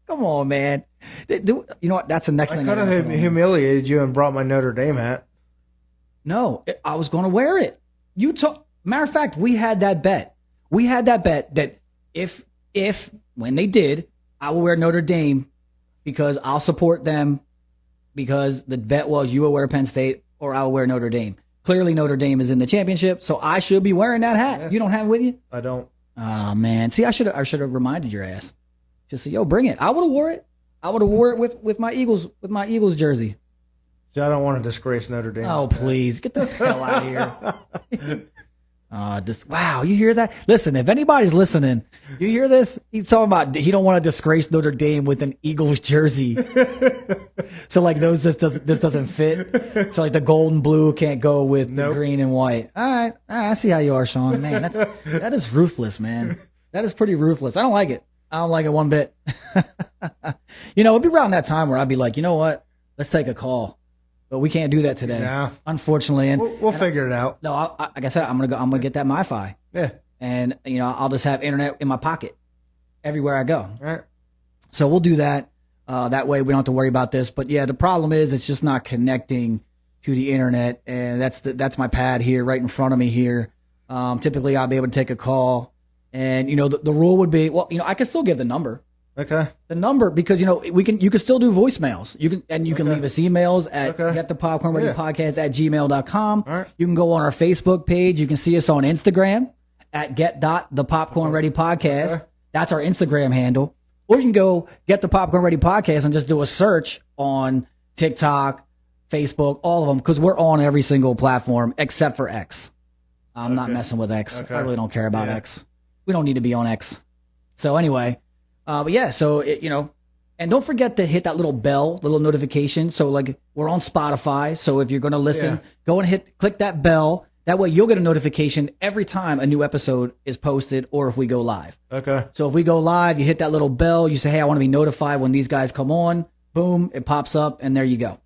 Come on, man. You know what? That's the next thing. I could have humiliated you and brought my Notre Dame hat. No, I was going to wear it. Matter of fact, we had that bet. We had that bet that if when they did, I will wear Notre Dame because I'll support them because the bet was you will wear Penn State or I will wear Notre Dame. Clearly Notre Dame is in the championship, so I should be wearing that hat. Yeah. You don't have it with you? I don't. Oh man. See, I should have reminded your ass. Just say, yo, bring it. I would have wore it. I would have wore it with my Eagles jersey. See, I don't want to disgrace Notre Dame. Oh, please. Get the hell out of here. Wow, you hear that? Listen, if anybody's listening, you hear this? He's talking about he don't want to disgrace Notre Dame with an Eagles jersey. So like this doesn't fit. So like the gold and blue can't go with the green and white. All right, I see how you are, Sean. Man, that is ruthless, man. That is pretty ruthless. I don't like it. I don't like it one bit. It'd be around that time where I'd be like, you know what? Let's take a call. But we can't do that today, unfortunately. And we'll figure it out. No, like I said, I'm gonna get that MiFi. Yeah, and I'll just have internet in my pocket everywhere I go. All right. So we'll do that. That way we don't have to worry about this. But yeah, the problem is it's just not connecting to the internet, and that's my pad here, right in front of me here. Typically, I'll be able to take a call, and the rule would be, I can still give the number. Okay. The number, because you can still do voicemails. You can leave us emails at getthepopcornreadypodcast@gmail.com. All right. You can go on our Facebook page. You can see us on Instagram at get.thepopcornreadypodcast. Okay. That's our Instagram handle. Or you can go Get the Popcorn Ready Podcast and just do a search on TikTok, Facebook, all of them, because we're on every single platform except for X. I'm not messing with X. Okay. I really don't care about X. We don't need to be on X. So anyway. But yeah, so and don't forget to hit that little bell, little notification. So like we're on Spotify. So if you're going to listen, go and click that bell. That way you'll get a notification every time a new episode is posted or if we go live. Okay. So if we go live, you hit that little bell. You say, hey, I want to be notified when these guys come on. Boom, it pops up and there you go.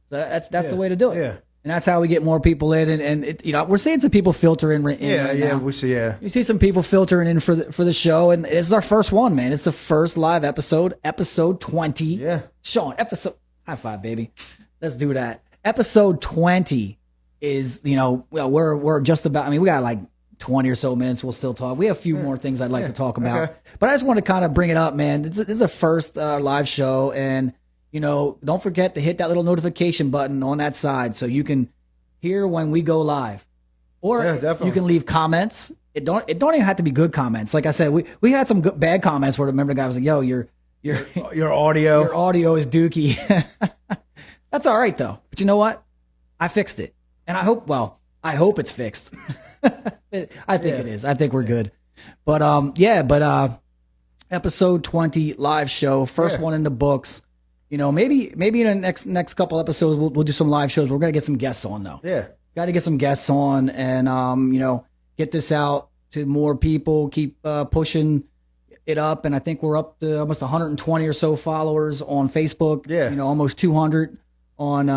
So that's the way to do it. Yeah. And that's how we get more people in, and we're seeing some people filter in. We see. Yeah, you see some people filtering in for the show, and this is our first one, man. It's the first live episode 20. Yeah, Sean, high five, baby. Let's do that. Episode 20 is we're just about. I mean, we got like 20 or so minutes. We'll still talk. We have a few more things I'd like to talk about, but I just want to kind of bring it up, man. This is a first live show, and. Don't forget to hit that little notification button on that side so you can hear when we go live. Or you can leave comments. It don't even have to be good comments. Like I said, we had some bad comments where the guy was like, "Yo, your audio is dookie." That's all right though. But you know what? I fixed it, and I hope it's fixed. I think it is. I think we're good. But episode 20 live show, first one in the books. Maybe in the next couple episodes we'll do some live shows. We're gonna get some guests on though. Yeah, got to get some guests on and get this out to more people. Keep pushing it up, and I think we're up to almost 120 or so followers on Facebook. Yeah, almost 200 on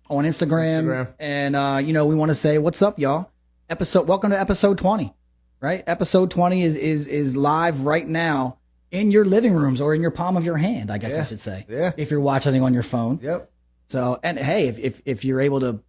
Instagram. And we want to say what's up, y'all. Welcome to episode 20. Right, episode 20 is live right now. In your living rooms or in your palm of your hand, I guess I should say. Yeah. If you're watching on your phone. Yep. So, and hey, if you're able to,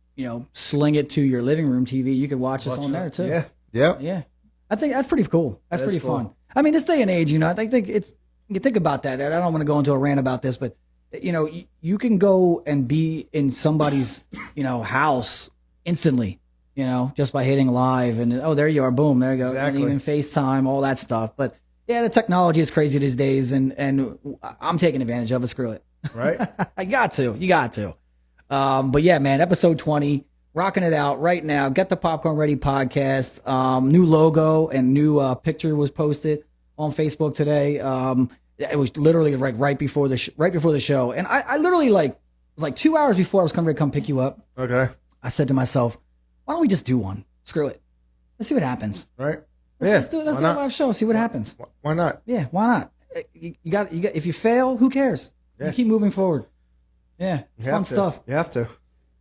sling it to your living room TV, you can watch us on there too. Yeah. Yep. Yeah. I think that's pretty cool. That's pretty fun. I mean, this day and age, I think you think about that. I don't want to go into a rant about this, but you can go and be in somebody's, house instantly, just by hitting live and there you are. Boom. There you go. Exactly. And even FaceTime, all that stuff. But yeah, the technology is crazy these days, and I'm taking advantage of it. Screw it. Right? You got to. But yeah, man, episode 20, rocking it out right now. Get the Popcorn Ready podcast. New logo and new picture was posted on Facebook today. It was literally like right before the show, and I literally like 2 hours before I was coming to come pick you up. Okay. I said to myself, why don't we just do one? Screw it. Let's see what happens. Right. Let's do a live show. See what happens. Why not? Yeah, why not? You got. If you fail, who cares? Yeah. You keep moving forward. Yeah, fun stuff. You have to.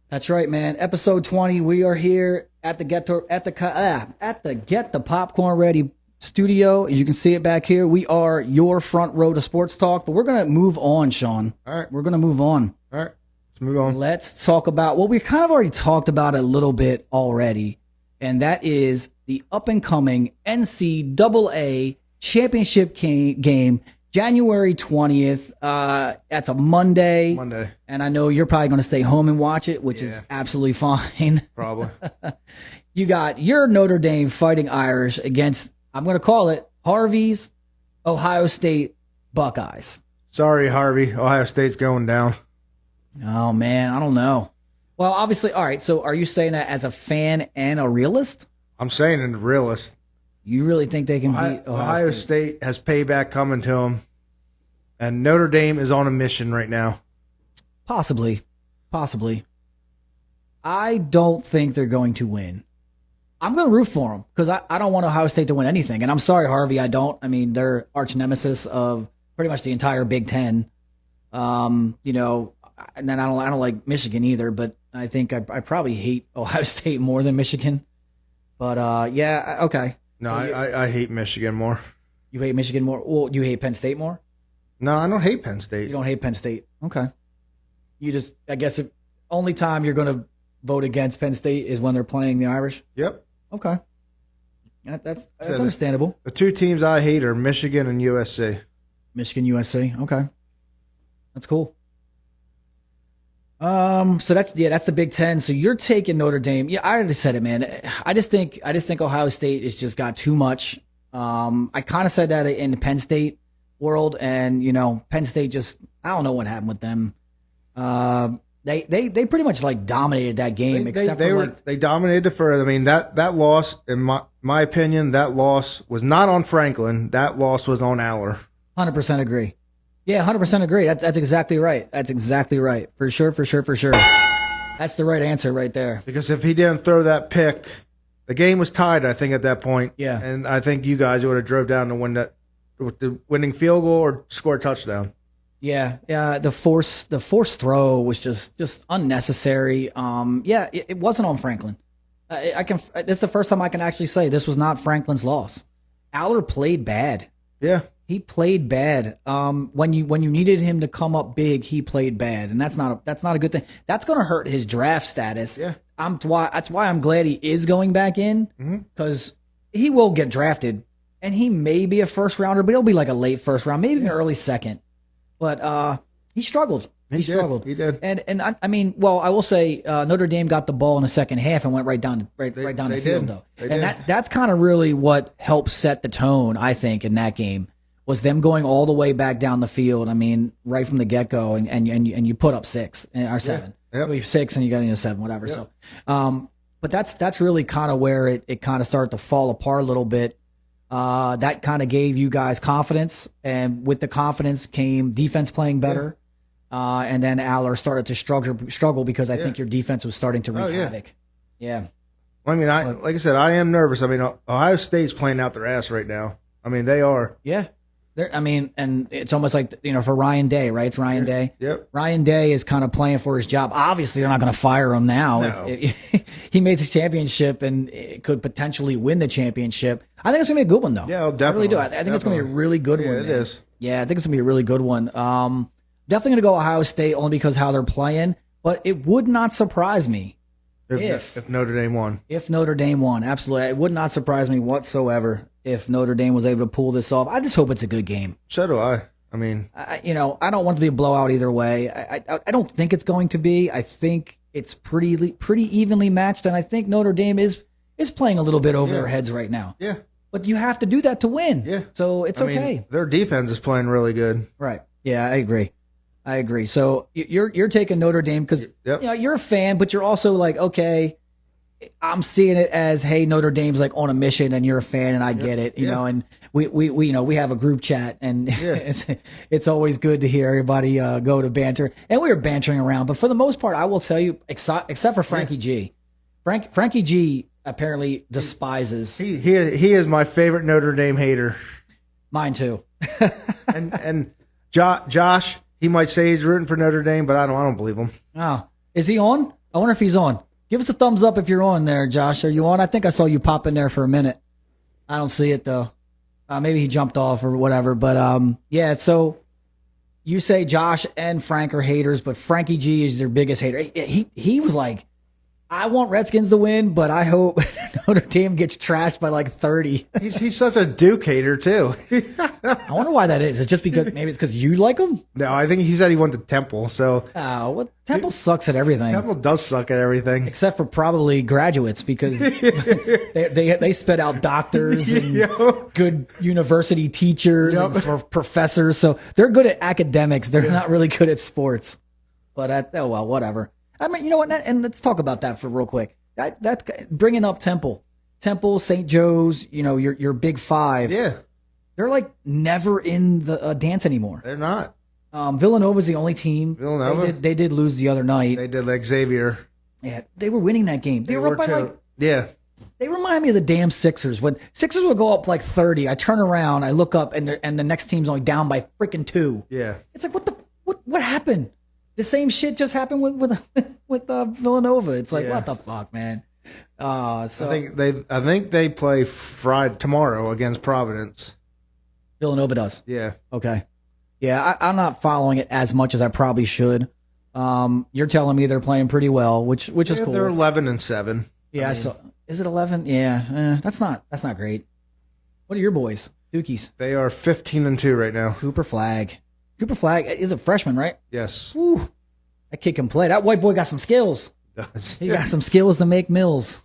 That's right, man. Episode 20. We are here at the Get the Popcorn Ready studio. You can see it back here. We are your front row to sports talk, but we're gonna move on, Sean. All right, we're gonna move on. All right, let's move on. Let's talk about. Well, we kind of already talked about it a little bit already. And that is the up-and-coming NCAA championship game, January 20th. That's a Monday. And I know you're probably going to stay home and watch it, which is absolutely fine. Probably. You got your Notre Dame Fighting Irish against, I'm going to call it, Harvey's Ohio State Buckeyes. Sorry, Harvey. Ohio State's going down. Oh, man. I don't know. Well, obviously, all right. So are you saying that as a fan and a realist? I'm saying in the realist. You really think they can beat Ohio State has payback coming to them, and Notre Dame is on a mission right now. Possibly. I don't think they're going to win. I'm going to root for them because I don't want Ohio State to win anything. And I'm sorry, Harvey, I don't. I mean, they're arch nemesis of pretty much the entire Big Ten. And then I don't like Michigan either, but I think I probably hate Ohio State more than Michigan. But yeah, okay. No, so I hate Michigan more. You hate Michigan more? Well, you hate Penn State more? No, I don't hate Penn State. You don't hate Penn State? Okay. You just, I guess, only time you're going to vote against Penn State is when they're playing the Irish? Yep. Okay. That's understandable. The two teams I hate are Michigan and USC. Michigan, USC. Okay. That's cool. So that's the Big Ten. So you're taking Notre Dame. Yeah, I already said it, man. I just think Ohio State has just got too much. I kind of said that in the Penn State world, and Penn State just, I don't know what happened with them. They pretty much like dominated that game. They dominated further. I mean that loss, in my opinion, that loss was not on Franklin. That loss was on Aller. 100% agree. Yeah, 100% agree. That's exactly right. That's exactly right. For sure. That's the right answer right there. Because if he didn't throw that pick, the game was tied, I think, at that point. Yeah. And I think you guys would have drove down to win that with the winning field goal or score a touchdown. Yeah. The forced throw was just unnecessary. It wasn't on Franklin. This is the first time I can actually say this was not Franklin's loss. Aller played bad. Yeah. He played bad. When you needed him to come up big, he played bad, and that's not a good thing. That's going to hurt his draft status. Yeah. That's why I'm glad he is going back in, because he will get drafted, and he may be a first rounder, but he'll be like a late first round, maybe an early second. But he struggled. He struggled. He did. And I mean, well, I will say Notre Dame got the ball in the second half and went right down the field, though. And that's kind of really what helped set the tone, I think, in that game. Was them going all the way back down the field. I mean, right from the get go, and you put up 6 or 7. Yeah. Yep. 6 and you got into 7, whatever. Yep. So, but that's really kind of where it kind of started to fall apart a little bit. That kind of gave you guys confidence, and with the confidence came defense playing better. Yeah. And then Aller started to struggle because I think your defense was starting to wreak havoc. Yeah. Well, I mean, like I said, I am nervous. I mean, Ohio State's playing out their ass right now. I mean, they are. Yeah. And it's almost like, for Ryan Day, right? It's Ryan Day. Yep. Ryan Day is kind of playing for his job. Obviously, they're not going to fire him now. No. If he made the championship and it could potentially win the championship. I think it's going to be a good one, though. Yeah, definitely. I really do. I think it's going to be a really good one. It is. Yeah, I think it's going to be a really good one. Definitely going to go Ohio State only because how they're playing, but it would not surprise me if Notre Dame won. If Notre Dame won, absolutely. It would not surprise me whatsoever if Notre Dame was able to pull this off. I just hope it's a good game. So do I. I mean, I don't want it to be a blowout either way. I don't think it's going to be. I think it's pretty evenly matched, and I think Notre Dame is playing a little bit over their heads right now. Yeah. But you have to do that to win. Yeah. So it's okay. Mean, their defense is playing really good. Right. Yeah, I agree. So you're taking Notre Dame because you're a fan, but you're also like, okay, I'm seeing it as, hey, Notre Dame's like on a mission, and you're a fan, and I get it, you know. And we have a group chat, and it's always good to hear everybody go to banter, and we were bantering around. But for the most part, I will tell you, except for Frankie G, Frankie G apparently despises. He is my favorite Notre Dame hater. Mine too. and Josh, he might say he's rooting for Notre Dame, but I don't believe him. Oh, is he on? I wonder if he's on. Give us a thumbs up if you're on there, Josh. Are you on? I think I saw you pop in there for a minute. I don't see it though. Maybe he jumped off or whatever. But yeah. So you say Josh and Frank are haters, but Frankie G is their biggest hater. He was like, I want Redskins to win, but I hope Notre Dame gets trashed by like 30. He's such a Duke hater too. I wonder why that is. It's just because maybe it's because you like him? No, I think he said he went to Temple. So Temple sucks at everything. Temple does suck at everything, except for probably graduates because they spit out doctors and good university teachers and professors. So they're good at academics. They're not really good at sports. But whatever. I mean, you know what? And let's talk about that for real quick. That bringing up Temple Temple, St. Joe's, your big five. Yeah. They're like never in the dance anymore. They're not. Villanova's the only team. Villanova. They did lose the other night. They did like Xavier. Yeah, they were winning that game. They were up by like. Yeah. They remind me of the damn Sixers. When Sixers would go up like 30, I turn around, I look up, and the next team's only down by freaking 2. Yeah. It's like what happened? The same shit just happened with Villanova. It's like what the fuck, man. So I think they play tomorrow against Providence. Villanova does. Yeah. Okay. Yeah, I'm not following it as much as I probably should. You're telling me they're playing pretty well, which is cool. They're 11-7. Yeah. So is it 11? Yeah. That's not great. What are your boys? Dukies. They are 15-2 right now. Cooper Flagg is a freshman, right? Yes. Woo. That kid can play. That white boy got some skills. He got some skills to make mills.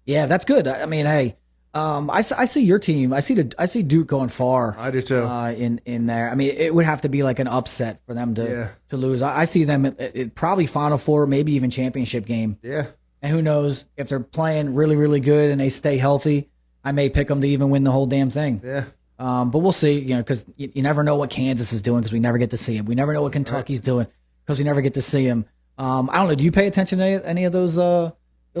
Yeah, that's good. I mean, hey, I see your team. I see Duke going far. I do too. In there. I mean, it would have to be like an upset for them to lose. I see them at probably Final Four, maybe even championship game. Yeah. And who knows if they're playing really, really good and they stay healthy, I may pick them to even win the whole damn thing. Yeah. But we'll see. Because you never know what Kansas is doing because we never get to see him. We never know what Kentucky's doing because we never get to see him. I don't know. Do you pay attention to any of those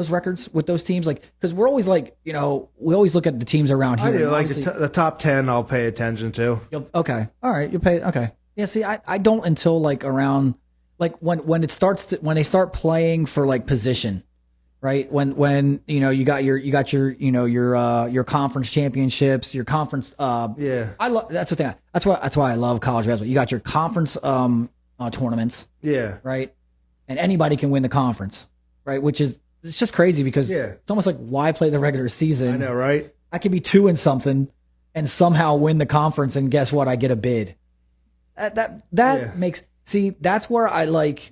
records with those teams? Like, because we're always like, we always look at the teams around here. I do. Like the top 10, I'll pay attention to. Okay. All right. You pay. Okay. Yeah. See, I don't until like around like when it starts when they start playing for like position, right? When you got your conference championships, your conference. Yeah. I love that's the thing. That's why I love college basketball. You got your conference tournaments. Yeah. Right. And anybody can win the conference, right? Which is, it's just crazy because it's almost like, why play the regular season? I know, right? I could be 2-something and somehow win the conference, and guess what? I get a bid. That makes, see, that's where I think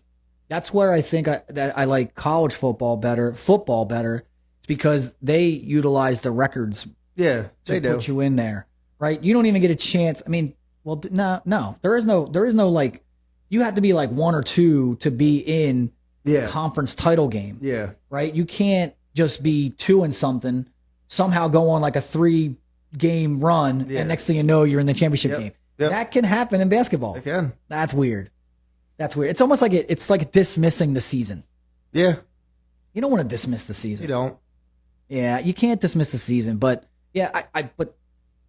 that I like college football better. It's because they utilize the records to put you in there, right? You don't even get a chance. I mean, well, no, there is no like, you have to be like 1 or 2 to be in the conference title game. Yeah. Right? You can't just be 2-something, somehow go on like a 3-game run, and next thing you know, you're in the championship game. Yep. That can happen in basketball. It can. That's weird. It's almost like it's like dismissing the season. Yeah. You don't want to dismiss the season. You don't. Yeah, you can't dismiss the season, but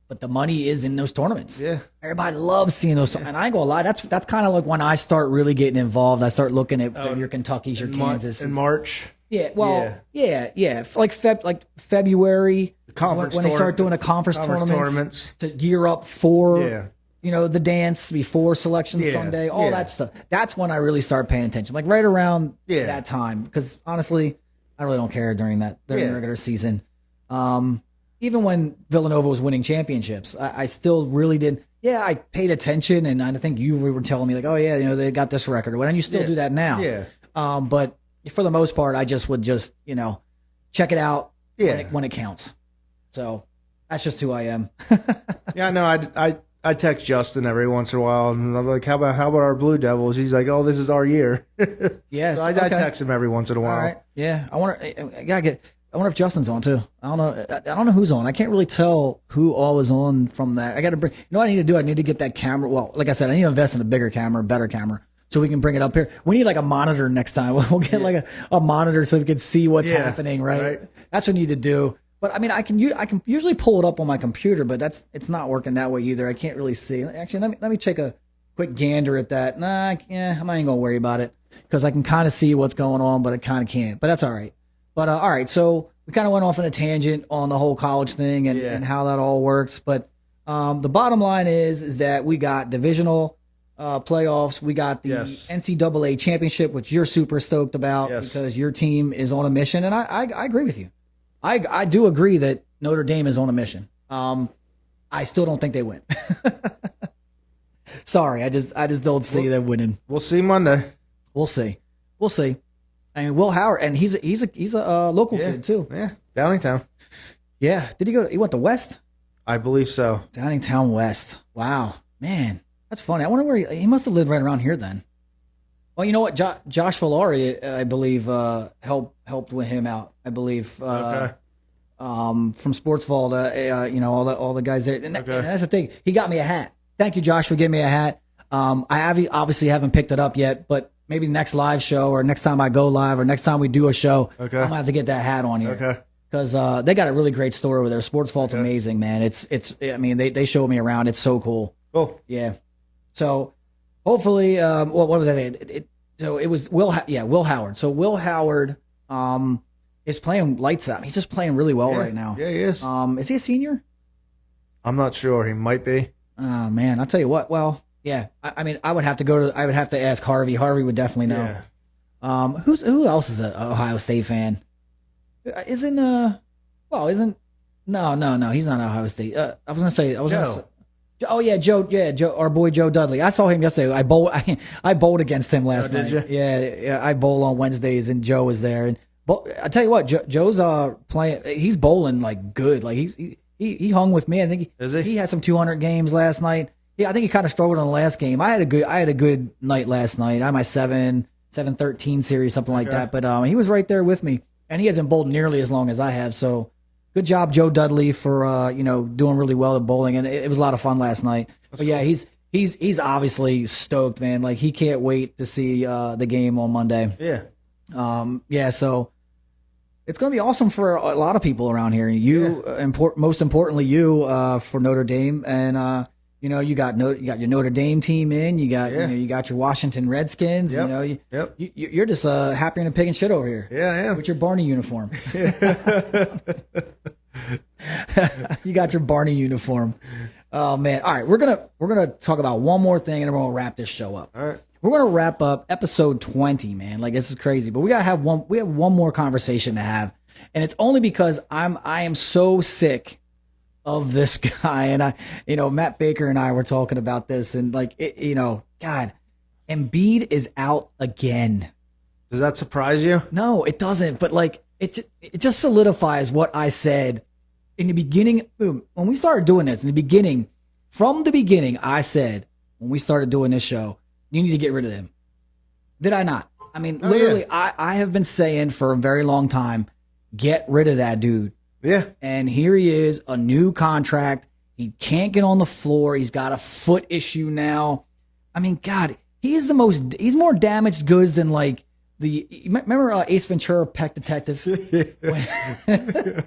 but the money is in those tournaments. Yeah. Everybody loves seeing those. And I ain't gonna lie, that's kind of like when I start really getting involved. I start looking at your Kentuckys, your Kansas. In March. Yeah. Well, yeah. Like February, when they start doing a conference tournaments to gear up for, the dance before Selection Sunday, all that stuff. That's when I really start paying attention. Like right around that time. Because honestly, I really don't care during the regular season. Even when Villanova was winning championships, I still really did. Yeah, I paid attention, and I think you were telling me like, oh yeah, they got this record, and you still do that now. Yeah. But for the most part, I just would check it out when it counts. So that's just who I am. Yeah, no, I text Justin every once in a while, and I'm like, how about our Blue Devils? He's like, oh, this is our year. Yes. So I text him every once in a while. All right. Yeah. I wonder if Justin's on too. I don't know who's on. I can't really tell who all is on from that. I got to bring. What I need to do? I need to get that camera. Well, like I said, I need to invest in a bigger camera, better camera, so we can bring it up here. We need like a monitor next time. We'll get like a monitor so we can see what's happening. Right? That's what we need to do. But I mean, I can usually pull it up on my computer, but it's not working that way either. I can't really see. Actually, let me take a quick gander at that. I'm not even gonna worry about it because I can kind of see what's going on, but I kind of can't. But that's all right. But all right, so we kind of went off on a tangent on the whole college thing and how that all works. But the bottom line is that we got divisional playoffs. We got the NCAA championship, which you're super stoked about because your team is on a mission. And I agree with you. I do agree that Notre Dame is on a mission. I still don't think they win. Sorry, I just don't see them winning. We'll see Monday. We'll see. I mean, Will Howard, and he's a local kid too. Yeah, Downingtown. Yeah, did he go? He went to West. I believe so. Downingtown West. Wow, man, that's funny. I wonder where he must have lived right around here then. Well, you know what, Josh Valari, I believe, helped with him out. I believe. Okay. from Sports Vault, all the guys there. And that's the thing. He got me a hat. Thank you, Josh, for giving me a hat. I obviously haven't picked it up yet, but maybe the next live show or next time I go live or next time we do a show, I'm going to have to get that hat on here. Okay. Because they got a really great store over there. Sports Vault's amazing, man. I mean, they showed me around. It's so cool. Cool. Yeah. So hopefully, what was that? So it was Will Howard. So Will Howard is playing lights out. He's just playing really well right now. Yeah, he is. Is he a senior? I'm not sure. He might be. Oh man, I'll tell you what. Well, yeah. I mean, I would have to ask Harvey. Harvey would definitely know. Yeah. Who else is an Ohio State fan? No, he's not Ohio State. I was gonna say. Oh yeah, Joe, our boy Joe Dudley. I saw him yesterday. I bowled against him last night. Did you? Yeah, I bowl on Wednesdays, and Joe was there. And I tell you what, Joe's playing. He's bowling like good. Like he hung with me. I think he had some 200 games last night. Yeah, I think he kind of struggled on the last game. I had a good night last night. I had my 7-13 series, something like that. But he was right there with me, and he hasn't bowled nearly as long as I have. So. Good job, Joe Dudley, for doing really well at bowling, and it was a lot of fun last night. That's cool. Yeah, he's obviously stoked, man. Like he can't wait to see the game on Monday. Yeah. So it's going to be awesome for a lot of people around here. You, most importantly, you for Notre Dame, and you got your Notre Dame team in. You got you got your Washington Redskins. Yep. You're just happier than a pig and shit over here. Yeah, I am. With your Barney uniform. You got your Barney uniform. Oh man! All right, we're gonna talk about one more thing, and then we're gonna wrap this show up. All right. We're gonna wrap up episode 20, man. Like this is crazy, but we have one more conversation to have, and it's only because I am so sick of this guy, and Matt Baker and I were talking about this, and God, Embiid is out again. Does that surprise you? No, it doesn't. But it just solidifies what I said in the beginning. When we started doing this from the beginning, I said when we started doing this show, you need to get rid of him. Did I not? I mean, literally, I have been saying for a very long time, get rid of that dude. Yeah. And here he is, a new contract. He can't get on the floor. He's got a foot issue now. I mean, God, he's more damaged goods than remember Ace Ventura, Pet Detective?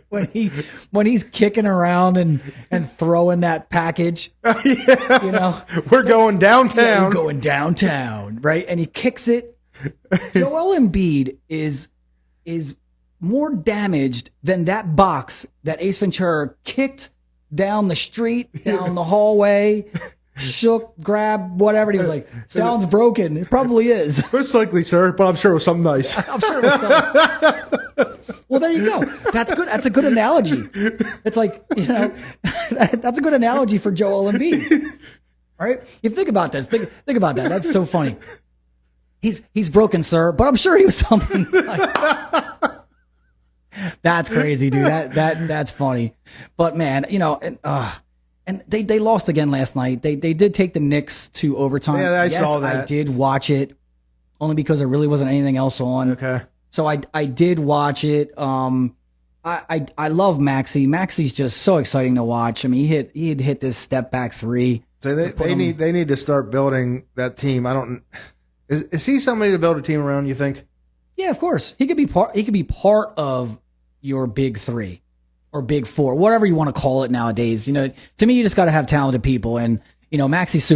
when he's kicking around and throwing that package. We're going downtown. Yeah, we're going downtown, right? And he kicks it. Joel Embiid is more damaged than that box that Ace Ventura kicked down the street, down the hallway, shook, grabbed, whatever. And he was like, sounds broken. It probably is. Most likely, sir, but I'm sure it was something nice. I'm sure it was something. Well, there you go. That's good. That's a good analogy. It's like, that's a good analogy for Joel Embiid. Right? You think about this. Think about that. That's so funny. He's broken, sir, but I'm sure he was something nice. That's crazy, dude. That's funny. But man, and they lost again last night. They did take the Knicks to overtime. Yeah, I saw that. I did watch it only because there really wasn't anything else on. Okay. So I did watch it. I love Maxey. Maxey's just so exciting to watch. I mean, he had hit this step back three. So they need to start building that team. Is he somebody to build a team around, you think? Yeah, of course. He could be part of your big three or big four, whatever you want to call it nowadays. To me, you just got to have talented people, and Maxey's super